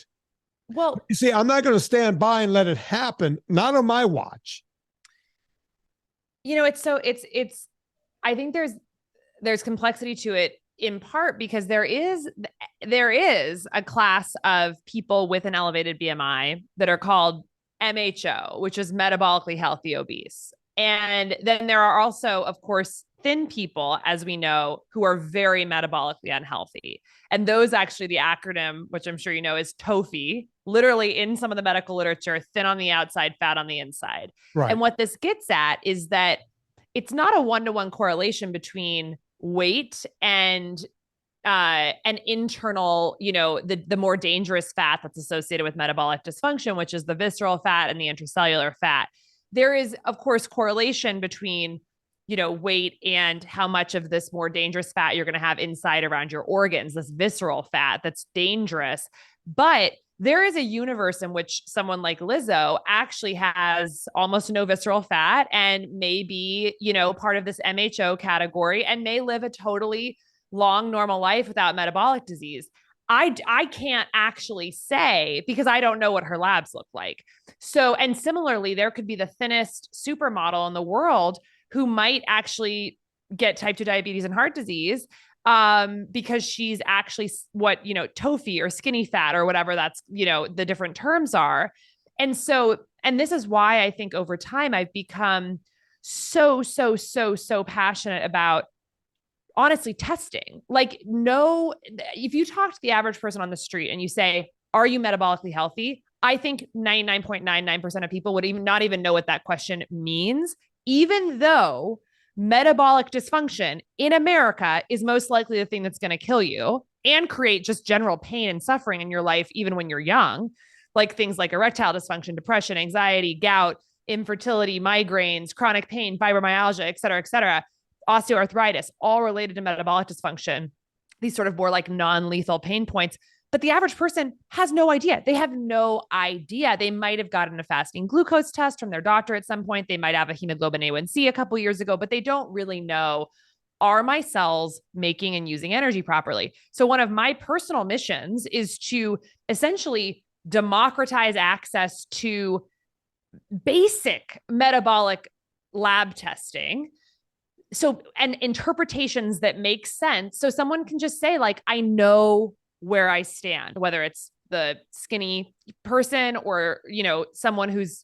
Well, you see, I'm not going to stand by and let it happen. Not on my watch. It's I think there's complexity to it, in part because there is a class of people with an elevated BMI that are called MHO, which is metabolically healthy obese. And then there are also, of course, thin people, as we know, who are very metabolically unhealthy. And those actually, the acronym, which I'm sure you know, is TOFI, literally in some of the medical literature, thin on the outside, fat on the inside. Right. And what this gets at is that it's not a one-to-one correlation between weight and an internal, the more dangerous fat that's associated with metabolic dysfunction, which is the visceral fat and the intracellular fat. There is, of course, correlation between, weight and how much of this more dangerous fat you're going to have inside around your organs, this visceral fat that's dangerous. But there is a universe in which someone like Lizzo actually has almost no visceral fat and may be, part of this MHO category and may live a totally long, normal life without metabolic disease. I can't actually say, because I don't know what her labs look like. So, and similarly, there could be the thinnest supermodel in the world who might actually get type 2 diabetes and heart disease because she's actually what, TOFI or skinny fat or whatever that's, the different terms are. And so, and this is why I think over time I've become so passionate about honestly testing. Like, no, if you talk to the average person on the street and you say, are you metabolically healthy? I think 99.99% of people would not even know what that question means, even though metabolic dysfunction in America is most likely the thing that's going to kill you and create just general pain and suffering in your life, even when you're young, like things like erectile dysfunction, depression, anxiety, gout, infertility, migraines, chronic pain, fibromyalgia, et cetera, osteoarthritis, all related to metabolic dysfunction, these sort of more like non-lethal pain points. But the average person has no idea. They have no idea. They might have gotten a fasting glucose test from their doctor at some point. They might have a hemoglobin A1C a couple years ago, but they don't really know, are my cells making and using energy properly? So one of my personal missions is to essentially democratize access to basic metabolic lab testing. So, and interpretations that make sense. So someone can just say, like, I know where I stand, whether it's the skinny person or, someone who's,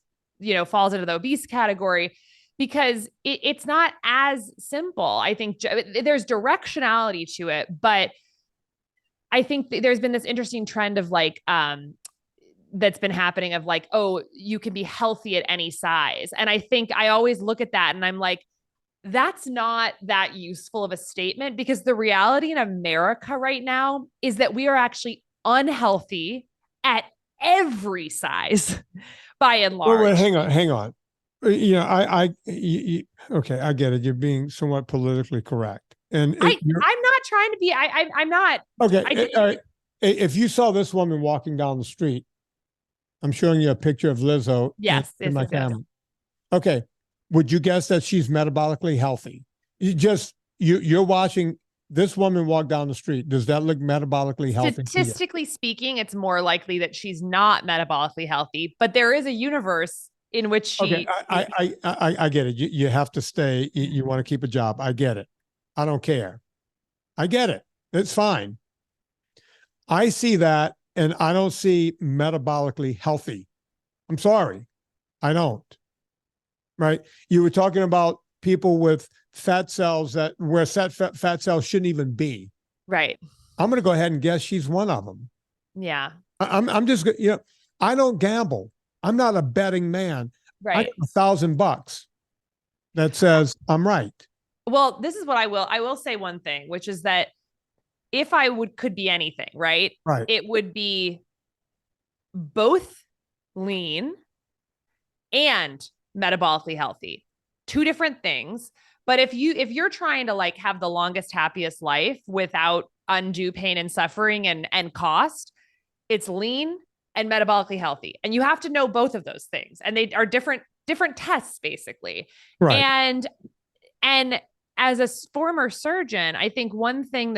falls into the obese category, because it's not as simple. I think there's directionality to it, but I think there's been this interesting trend of like, that's been happening of like, oh, you can be healthy at any size. And I think I always look at that and I'm like, that's not that useful of a statement, because the reality in America right now is that we are actually unhealthy at every size by and large. Wait, hang on. Okay, I get it. You're being somewhat politically correct. And I'm not trying to be, I'm not. Okay. All right. If you saw this woman walking down the street, I'm showing you a picture of Lizzo Yes, in my yes, yes. camera. Okay. Would you guess that she's metabolically healthy? You're watching this woman walk down the street. Does that look metabolically healthy? Statistically speaking, it's more likely that she's not metabolically healthy, but there is a universe in which she. Okay, I get it. You have to stay. You want to keep a job. I get it. I don't care. I get it. It's fine. I see that, and I don't see metabolically healthy. I'm sorry. I don't. Right? You were talking about people with fat cells where fat cells shouldn't even be. Right. I'm going to go ahead and guess she's one of them. Yeah. I'm just, I don't gamble. I'm not a betting man. Right. I got $1,000 that says I'm right. Well, this is what I will say one thing, which is that if could be anything, right? Right. It would be both lean and metabolically healthy. Two different things. But if you're trying to like have the longest, happiest life without undue pain and suffering and cost, it's lean and metabolically healthy. And you have to know both of those things. And they are different tests, basically. Right. And as a former surgeon, I think one thing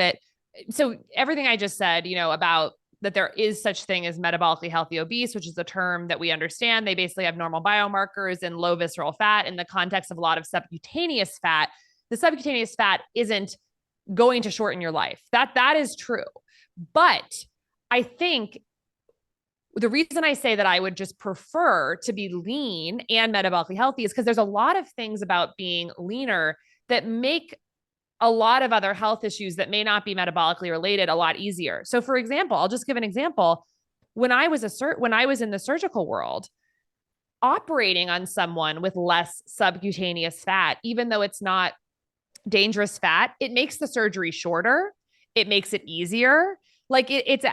so everything I just said, about that there is such thing as metabolically healthy obese, which is a term that we understand. They basically have normal biomarkers and low visceral fat in the context of a lot of subcutaneous fat. The subcutaneous fat isn't going to shorten your life. That is true. But I think the reason I say that I would just prefer to be lean and metabolically healthy is because there's a lot of things about being leaner that make a lot of other health issues that may not be metabolically related a lot easier. So for example, I'll just give an example. When I was in the surgical world, operating on someone with less subcutaneous fat, even though it's not dangerous fat, it makes the surgery shorter. It makes it easier. Like it's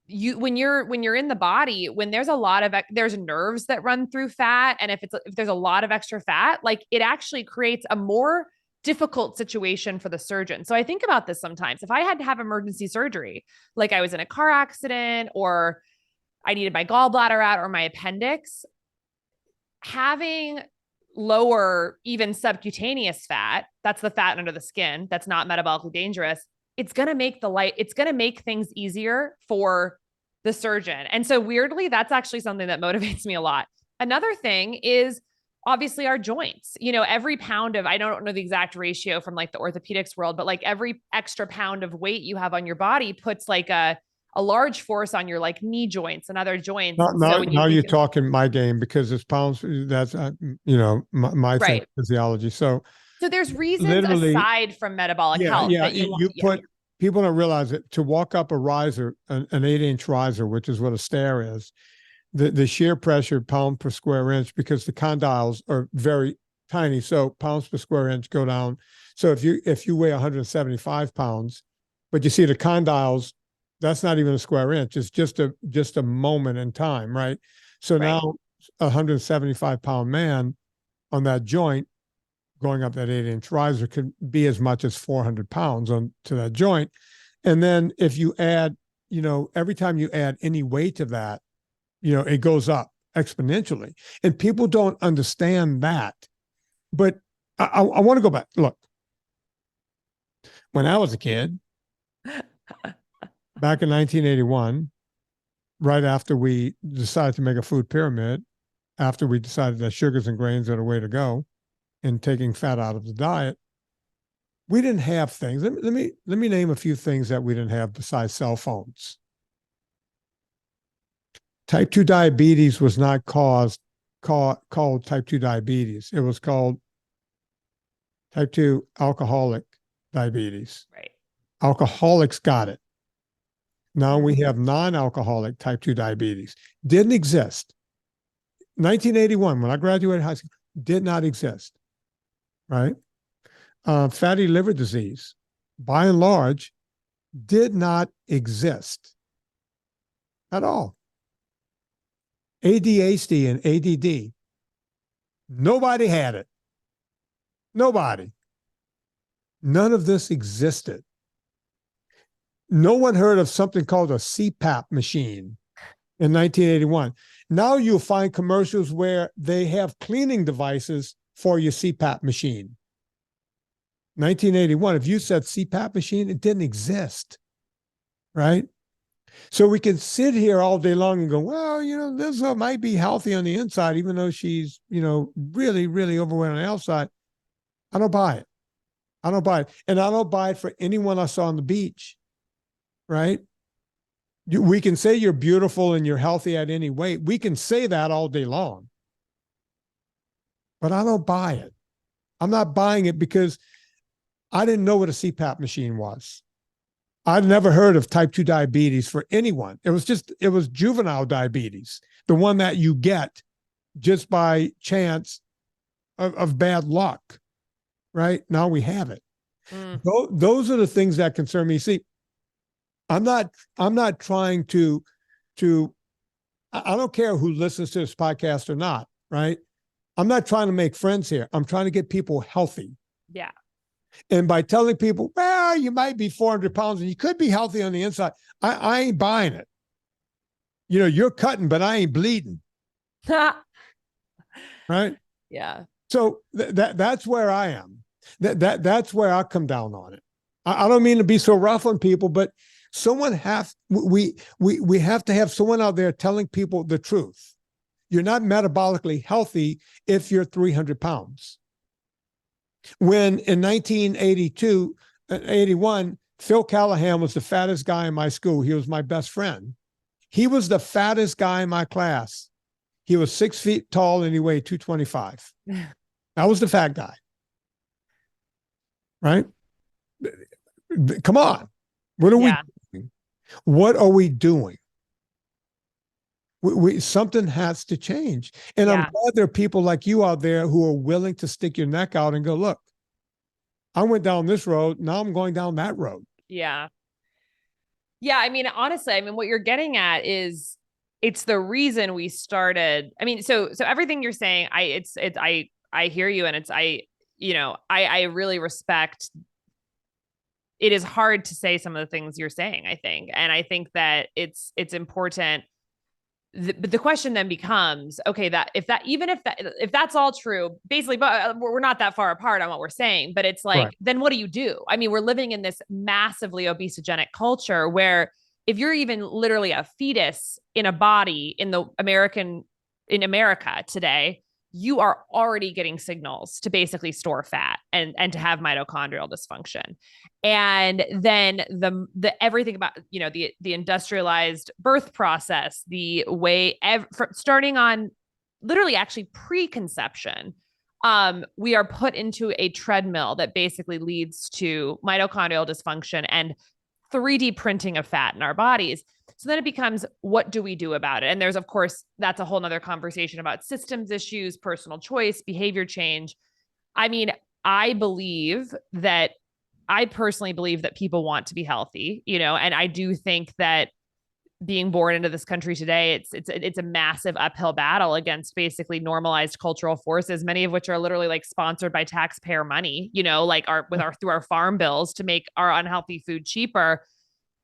when you're in the body, when there's a lot of there's nerves that run through fat, and if there's a lot of extra fat, like it actually creates a more difficult situation for the surgeon. So I think about this sometimes. If I had to have emergency surgery, like I was in a car accident or I needed my gallbladder out or my appendix, having lower, even subcutaneous fat, that's the fat under the skin, that's not metabolically dangerous, it's going to make things easier for the surgeon. And so weirdly, that's actually something that motivates me a lot. Another thing is obviously our joints. Every pound of, I don't know the exact ratio from like the orthopedics world, but like every extra pound of weight you have on your body puts like a large force on your like knee joints and other joints. Now you're talking my game, because it's pounds. That's my right. thing, physiology. So there's reasons aside from metabolic health. Yeah, people don't realize it. To walk up a riser, an 8-inch riser, which is what a stair is, the shear pressure pound per square inch, because the condyles are very tiny, so pounds per square inch go down. So if you weigh 175 pounds, but you see the condyles, that's not even a square inch. It's just a moment in time, right? So now a 175-pound man on that joint going up that 8-inch riser could be as much as 400 pounds on to that joint. And then if you add, every time you add any weight to that, it goes up exponentially. And people don't understand that. But I want to go back. Look, when I was a kid, back in 1981, right after we decided to make a food pyramid, after we decided that sugars and grains are the way to go and taking fat out of the diet, we didn't have things. Let me name a few things that we didn't have besides cell phones. Type 2 diabetes was not called type 2 diabetes. It was called type 2 alcoholic diabetes. Right. Alcoholics got it. Now we have non-alcoholic type 2 diabetes. Didn't exist. 1981, when I graduated high school, did not exist. Right? Fatty liver disease, by and large, did not exist at all. ADHD and ADD, nobody had it. Nobody. None of this existed. No one heard of something called a CPAP machine in 1981. Now you'll find commercials where they have cleaning devices for your CPAP machine. 1981, if you said CPAP machine, it didn't exist, right? So we can sit here all day long and go, well, this might be healthy on the inside, even though she's, really, really overweight on the outside. I don't buy it. I don't buy it. And I don't buy it for anyone I saw on the beach, right? We can say you're beautiful and you're healthy at any weight. We can say that all day long. But I don't buy it. I'm not buying it because I didn't know what a CPAP machine was. I'd never heard of type 2 diabetes for anyone. It was juvenile diabetes, the one that you get just by chance of bad luck, right? Now we have it. Those are the things that concern me. See, I'm not trying to, I don't care who listens to this podcast or not, right? I'm not trying to make friends here. I'm trying to get people healthy. Yeah. And by telling people, well, you might be 400 pounds and you could be healthy on the inside, I ain't buying it. You're cutting, but I ain't bleeding. Right? Yeah. So that's where I am. That's where I come down on it. I don't mean to be so rough on people, but we have to have someone out there telling people the truth. You're not metabolically healthy if you're 300 pounds. When in 1982, 81, Phil Callahan was the fattest guy in my school. He was my best friend. He was the fattest guy in my class. He was 6 feet tall and he weighed 225. That was the fat guy. Right? Come on. What are we doing? What are we doing? Something has to change. And I'm glad there are people like you out there who are willing to stick your neck out and go, look, I went down this road. Now I'm going down that road. Yeah. Yeah. I mean, honestly, what you're getting at is it's the reason we started. So everything you're saying, I hear you. And I really respect. It is hard to say some of the things you're saying, I think. And I think that it's important. But the question then becomes, okay, if that's all true, basically, but we're not that far apart on what we're saying, but it's like, right. Then what do you do? We're living in this massively obesogenic culture where if you're even literally a fetus in a body in America today, you are already getting signals to basically store fat and to have mitochondrial dysfunction. And then the everything about, the industrialized birth process, the way starting on literally actually preconception, we are put into a treadmill that basically leads to mitochondrial dysfunction and 3D printing of fat in our bodies. So then it becomes, what do we do about it? And there's, of course, that's a whole nother conversation about systems issues, personal choice, behavior change. I personally believe that people want to be healthy, and I do think that being born into this country today, it's a massive uphill battle against basically normalized cultural forces, many of which are literally like sponsored by taxpayer money, through our farm bills to make our unhealthy food cheaper.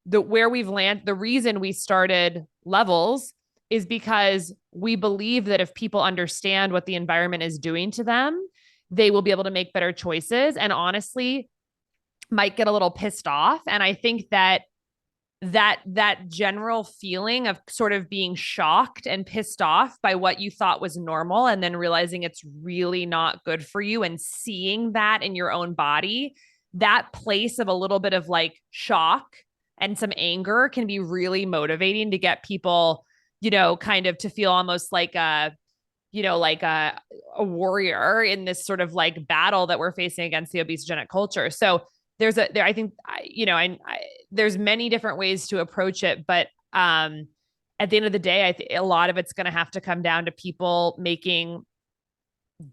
The reason we started Levels is because we believe that if people understand what the environment is doing to them, they will be able to make better choices and honestly might get a little pissed off. And I think that general feeling of sort of being shocked and pissed off by what you thought was normal and then realizing it's really not good for you and seeing that in your own body, that place of a little bit of like shock and some anger can be really motivating to get people, kind of to feel almost like a warrior in this sort of like battle that we're facing against the obesogenic culture. So I think there's many different ways to approach it, but at the end of the day, I think a lot of it's going to have to come down to people making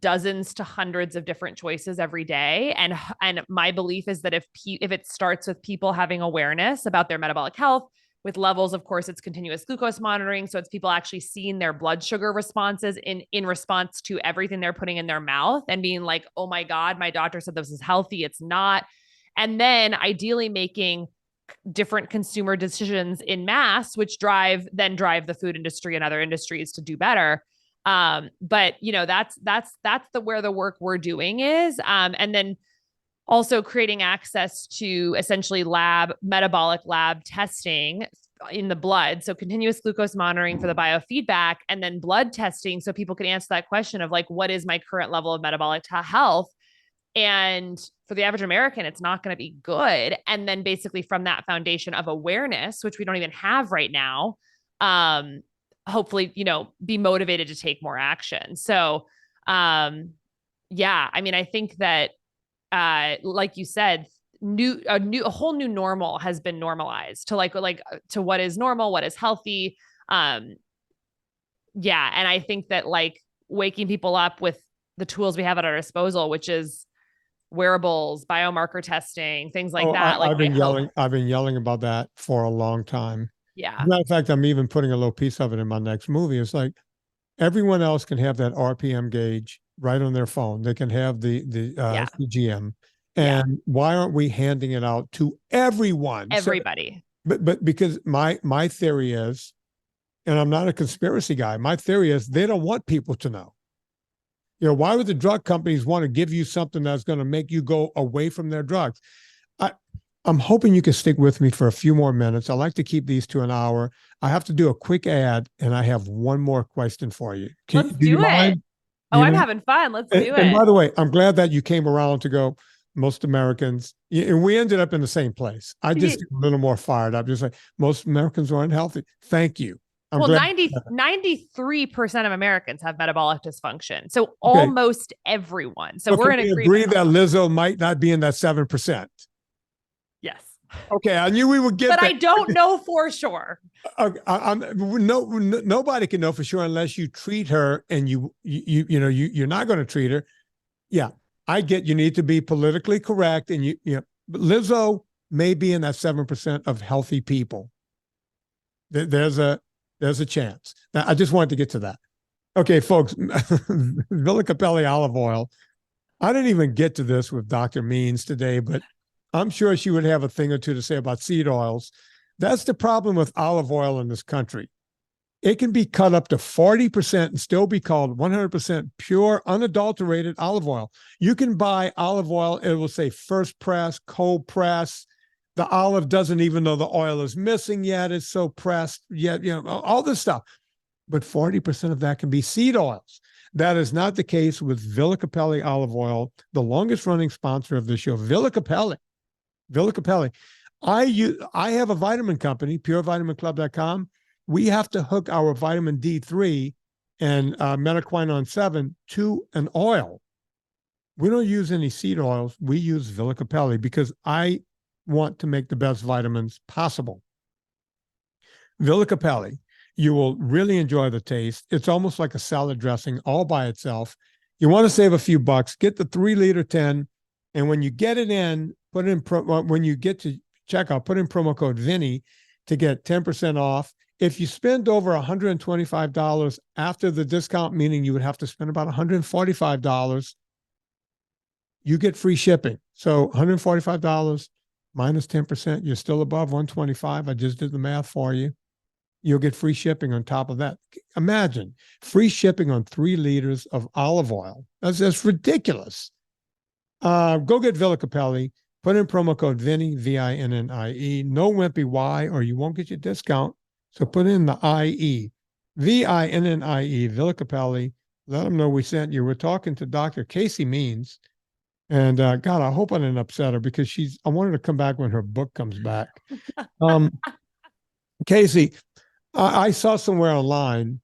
dozens to hundreds of different choices every day. And my belief is that if it starts with people having awareness about their metabolic health, with Levels, of course, it's continuous glucose monitoring. So it's people actually seeing their blood sugar responses in response to everything they're putting in their mouth and being like, oh my God, my doctor said this is healthy. It's not. And then ideally making different consumer decisions in mass, which drive the food industry and other industries to do better. But that's where the work we're doing is. And then also creating access to essentially metabolic lab testing in the blood. So continuous glucose monitoring for the biofeedback, and then blood testing. So people can answer that question of like, what is my current level of metabolic health? And for the average American, it's not going to be good. And then basically from that foundation of awareness, which we don't even have right now, hopefully, be motivated to take more action. So, yeah, I mean, I think that, like you said, a whole new normal has been normalized to to what is normal, what is healthy. Yeah. And I think that like waking people up with the tools we have at our disposal, which is wearables, biomarker testing, things like that. I've been yelling about that for a long time. Yeah. As a matter of fact, I'm even putting a little piece of it in my next movie. It's like everyone else can have that RPM gauge right on their phone. They can have the CGM. And why aren't we handing it out to everyone? Everybody. So, but because my theory is, and I'm not a conspiracy guy, my theory is they don't want people to know. Why would the drug companies want to give you something that's going to make you go away from their drugs? I'm hoping you can stick with me for a few more minutes. I like to keep these to an hour. I have to do a quick ad, and I have one more question for you. Let's do it. Oh, I'm having fun. Let's do it. And by the way, I'm glad that you came around to go, most Americans, and we ended up in the same place. I just get a little more fired up. Just like most Americans are unhealthy. Thank you. Well, 93% of Americans have metabolic dysfunction. So almost everyone. So we're in agreement. Agree that Lizzo might not be in that 7%. Yes. Okay, I knew we would get but that. I don't know for sure. Nobody can know for sure unless you treat her, and you're not going to treat her. Yeah, I get you need to be politically correct, and but Lizzo may be in that 7% of healthy people. There's a chance. Now, I just wanted to get to that. Okay, folks, Villa Capelli olive oil. I didn't even get to this with Dr. Means today, but I'm sure she would have a thing or two to say about seed oils. That's the problem with olive oil in this country. It can be cut up to 40% and still be called 100% pure, unadulterated olive oil. You can buy olive oil. It will say first press, cold press. The olive doesn't even know the oil is missing yet. It's so pressed yet, all this stuff. But 40% of that can be seed oils. That is not the case with Villa Capelli olive oil, the longest running sponsor of the show, Villa Capelli. Villa Capelli. I have a vitamin company, purevitaminclub.com. We have to hook our vitamin D3 and metaquinone 7 to an oil. We don't use any seed oils. We use Villa Capelli because I want to make the best vitamins possible. Villa Capelli, you will really enjoy the taste. It's almost like a salad dressing all by itself. You want to save a few bucks, get the 3-liter 10, and when you get it in, when you get to checkout, put in promo code Vinnie to get 10% off. If you spend over $125 after the discount, meaning you would have to spend about $145, you get free shipping. So $145 minus 10%, you're still above $125. I just did the math for you. You'll get free shipping on top of that. Imagine free shipping on 3 liters of olive oil. That's ridiculous. Go get Villa Capelli. Put in promo code Vinnie, VINNIE. No wimpy Y, or you won't get your discount. So put in the IE, VINNIE, Villa Capelli. Let them know we sent you. We're talking to Dr. Casey Means. And God, I hope I didn't upset her because I wanted to come back when her book comes back. Casey, I saw somewhere online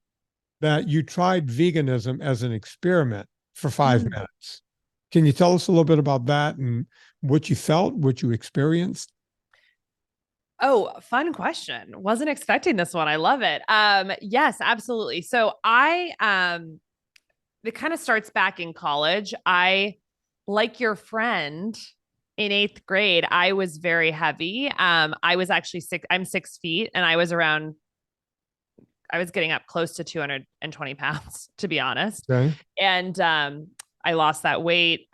that you tried veganism as an experiment for 5 minutes. Can you tell us a little bit about that and what you felt, what you experienced? Oh, fun question. Wasn't expecting this one. I love it. Yes, absolutely. So it kind of starts back in college. Like your friend in 8th grade, I was very heavy. I was actually I'm 6 feet, and I was getting up close to 220 pounds, to be honest. Okay. And I lost that weight,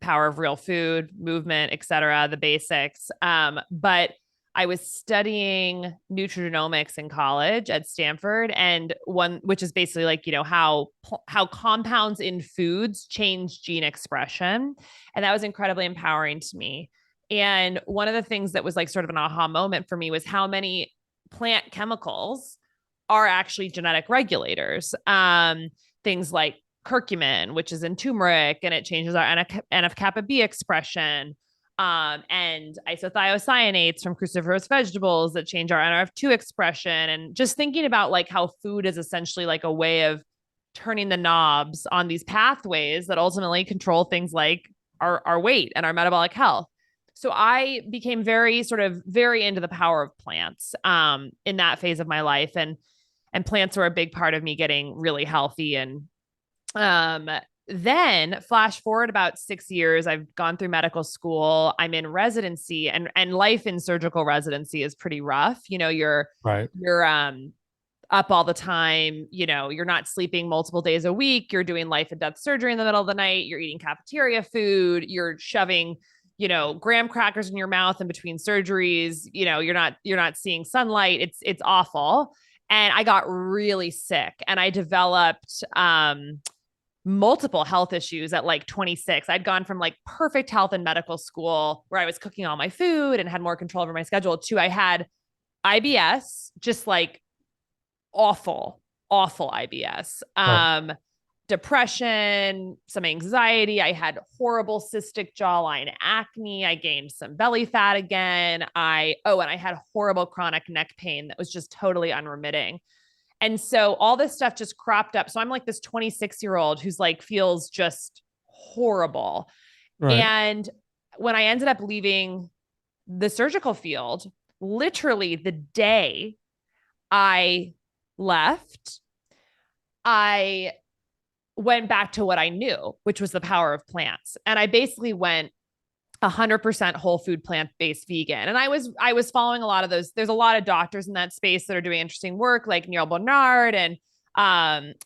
power of real food, movement, et cetera, the basics. But I was studying nutrigenomics in college at Stanford, and which is basically like, how compounds in foods change gene expression. And that was incredibly empowering to me. And one of the things that was like sort of an aha moment for me was how many plant chemicals are actually genetic regulators. Things like curcumin, which is in turmeric, and it changes our NF-kappa B expression. And isothiocyanates from cruciferous vegetables that change our NRF2 expression. And just thinking about like how food is essentially like a way of turning the knobs on these pathways that ultimately control things like our weight and our metabolic health. So I became very into the power of plants in that phase of my life. And plants were a big part of me getting really healthy. And then flash forward about 6 years, I've gone through medical school. I'm in residency, and life in surgical residency is pretty rough. You're Right. you're up all the time. You're not sleeping multiple days a week. You're doing life and death surgery in the middle of the night. You're eating cafeteria food. You're shoving, graham crackers in your mouth in between surgeries. You're not seeing sunlight. It's awful. And I got really sick, and I developed multiple health issues at like 26. I'd gone from like perfect health in medical school where I was cooking all my food and had more control over my schedule to I had IBS, just like awful IBS, depression, some anxiety. I had horrible cystic jawline acne. I gained some belly fat again. And I had horrible chronic neck pain that was just totally unremitting. And so all this stuff just cropped up. So I'm like this 26-year-old who's like, feels just horrible. Right. And when I ended up leaving the surgical field, literally the day I left, I went back to what I knew, which was the power of plants. And I basically went 100% whole food, plant-based vegan. And I was following a lot of those. There's a lot of doctors in that space that are doing interesting work, like Neil Barnard and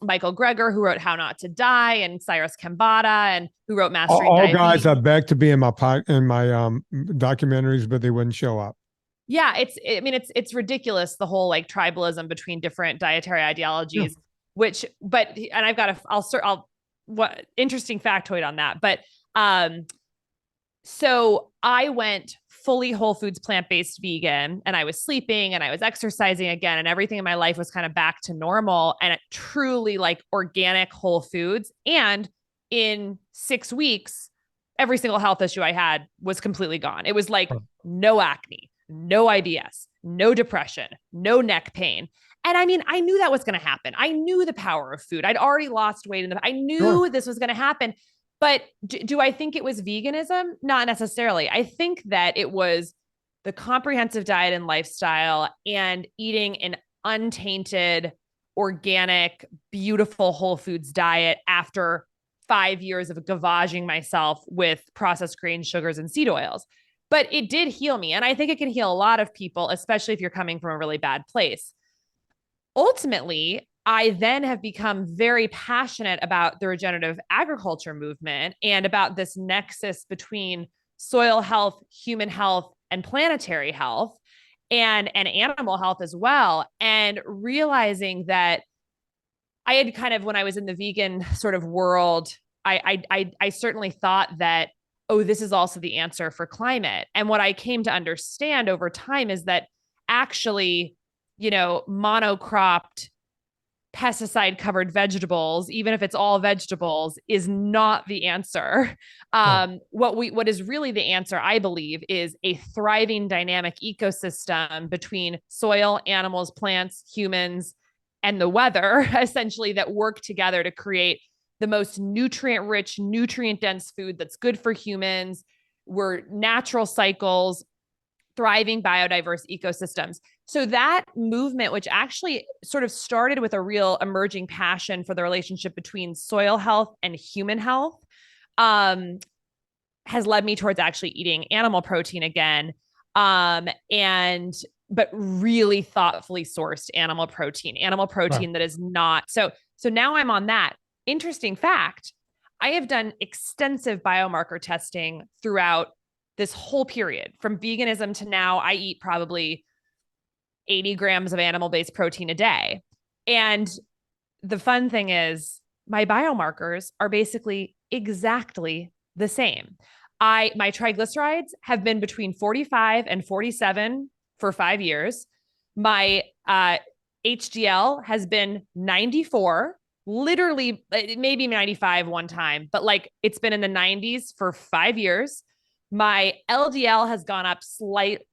Michael Greger, who wrote How Not to Die, and Cyrus Kambata, and who wrote Mastering All Diabetes. guys I begged to be in my documentaries, but they wouldn't show up. Yeah, it's ridiculous, the whole like tribalism between different dietary ideologies. What interesting factoid on that. But so I went fully whole foods, plant-based vegan, and I was sleeping and I was exercising again, and everything in my life was kind of back to normal, and it truly like organic whole foods. And in 6 weeks, every single health issue I had was completely gone. It was like no acne, no IBS, no depression, no neck pain. And I mean, I knew that was going to happen. I knew the power of food. I'd already lost weight. I knew this was going to happen. But do I think it was veganism? Not necessarily. I think that it was the comprehensive diet and lifestyle and eating an untainted, organic, beautiful whole foods diet after 5 years of gavaging myself with processed grains, sugars, and seed oils. But it did heal me. And I think it can heal a lot of people, especially if you're coming from a really bad place. Ultimately, I then have become very passionate about the regenerative agriculture movement and about this nexus between soil health, human health, and planetary health, and animal health as well. And realizing that I had kind of, when I was in the vegan sort of world, I certainly thought that, oh, this is also the answer for climate. And what I came to understand over time is that actually, monocropped, pesticide covered vegetables, even if it's all vegetables, is not the answer. What is really the answer, I believe, is a thriving dynamic ecosystem between soil, animals, plants, humans, and the weather, essentially, that work together to create the most nutrient rich, nutrient dense food that's good for humans. We're natural cycles, thriving biodiverse ecosystems. So that movement, which actually sort of started with a real emerging passion for the relationship between soil health and human health, has led me towards actually eating animal protein again. But really thoughtfully sourced animal protein that is not. So now I'm on that. Interesting fact. I have done extensive biomarker testing throughout this whole period. From veganism to now, I eat probably 80 grams of animal-based protein a day. And the fun thing is my biomarkers are basically exactly the same. My triglycerides have been between 45 and 47 for 5 years. My HDL has been 94, literally maybe 95 one time, but like it's been in the 90s for 5 years. My LDL has gone up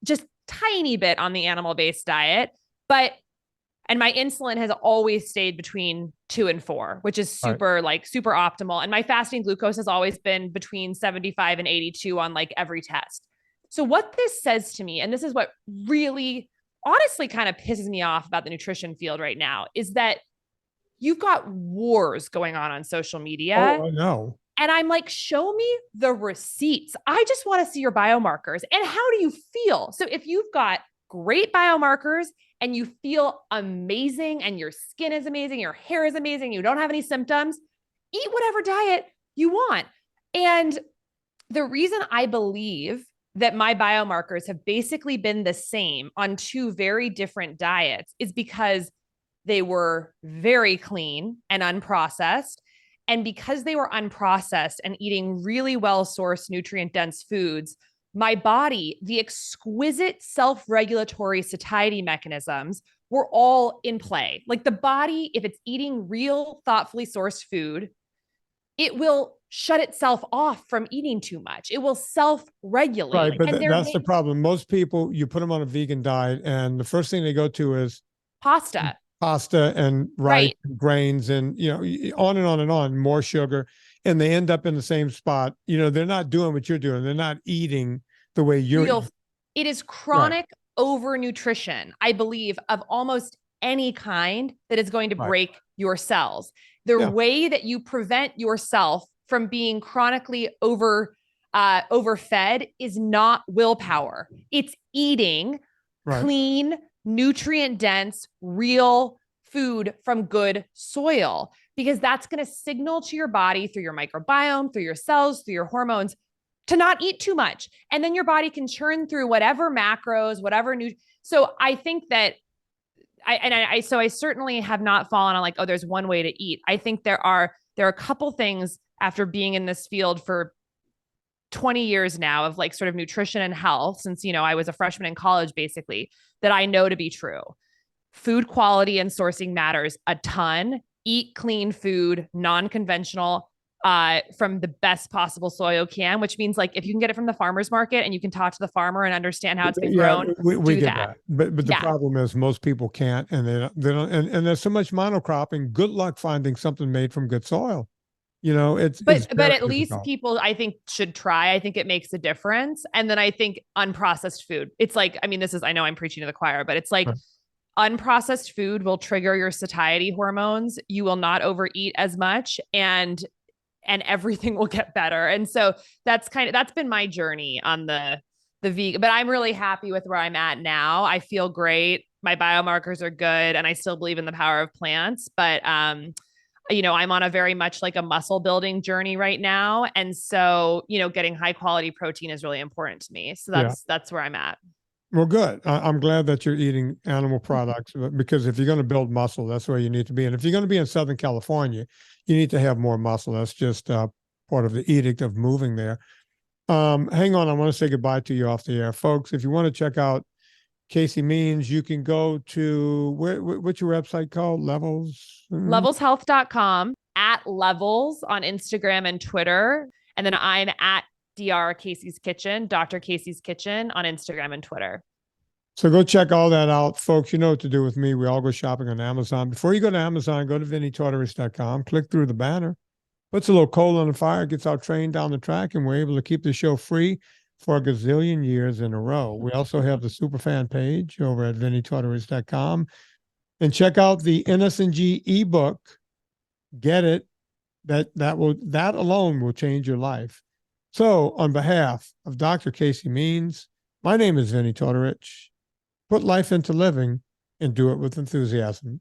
just tiny bit on the animal-based diet, and my insulin has always stayed between 2 and 4, which is super optimal. And my fasting glucose has always been between 75 and 82 on like every test. So what this says to me, and this is what really honestly kind of pisses me off about the nutrition field right now, is that you've got wars going on social media. Oh, I know. And I'm like, show me the receipts. I just want to see your biomarkers. And how do you feel? So if you've got great biomarkers and you feel amazing and your skin is amazing, your hair is amazing, you don't have any symptoms, eat whatever diet you want. And the reason I believe that my biomarkers have basically been the same on 2 very different diets is because they were very clean and unprocessed. And because they were unprocessed and eating really well-sourced, nutrient-dense foods, my body, the exquisite self-regulatory satiety mechanisms were all in play. Like the body, if it's eating real, thoughtfully sourced food, it will shut itself off from eating too much. It will self-regulate. Right, but that's the problem. Most people, you put them on a vegan diet, and the first thing they go to is pasta and rice, and grains, and on and on and on, more sugar, and they end up in the same spot. They're not doing what you're doing. They're not eating the way you're eating. It is chronic overnutrition, I believe, of almost any kind that is going to break your cells. The way that you prevent yourself from being chronically overfed is not willpower. It's eating clean, nutrient-dense, real food from good soil, because that's going to signal to your body through your microbiome, through your cells, through your hormones to not eat too much. And then your body can churn through whatever macros, whatever new. So I think that I certainly have not fallen on like, oh, there's one way to eat. I think there are a couple things after being in this field for 20 years now of like sort of nutrition and health, since, I was a freshman in college, basically, that I know to be true. Food quality and sourcing matters a ton. Eat clean food, non-conventional, from the best possible soil you can, which means like if you can get it from the farmer's market and you can talk to the farmer and understand how it's been grown, we get that. But the problem is most people can't, and they don't, and there's so much monocropping. Good luck finding something made from good soil. But at least people, I think, should try. I think it makes a difference. And then I think unprocessed food, it's like, I know I'm preaching to the choir, but it's like unprocessed food will trigger your satiety hormones. You will not overeat as much, and everything will get better. And so that's been my journey on the vegan, but I'm really happy with where I'm at now. I feel great. My biomarkers are good, and I still believe in the power of plants, but, I'm on a very much like a muscle building journey right now. And so, getting high quality protein is really important to me. So that's where I'm at. Well, good. I'm glad that you're eating animal products, because if you're going to build muscle, that's where you need to be. And if you're going to be in Southern California, you need to have more muscle. That's just part of the edict of moving there. Hang on. I want to say goodbye to you off the air. Folks, if you want to check out Casey Means, you can go to what's your website called? Levelshealth.com, at Levels on Instagram and Twitter. And then I'm at Dr. Casey's Kitchen, Dr. Casey's Kitchen on Instagram and Twitter. So go check all that out, folks. You know what to do with me. We all go shopping on Amazon. Before you go to Amazon, go to VinnieTortorich.com, click through the banner, puts a little coal on the fire, gets our train down the track, and we're able to keep the show free for a gazillion years in a row. We also have the superfan page over at VinnieTortorich.com, and check out the NSNG ebook. Get it. That alone will change your life. So on behalf of Dr. Casey Means, my name is Vinnie Tortorich. Put life into living and do it with enthusiasm.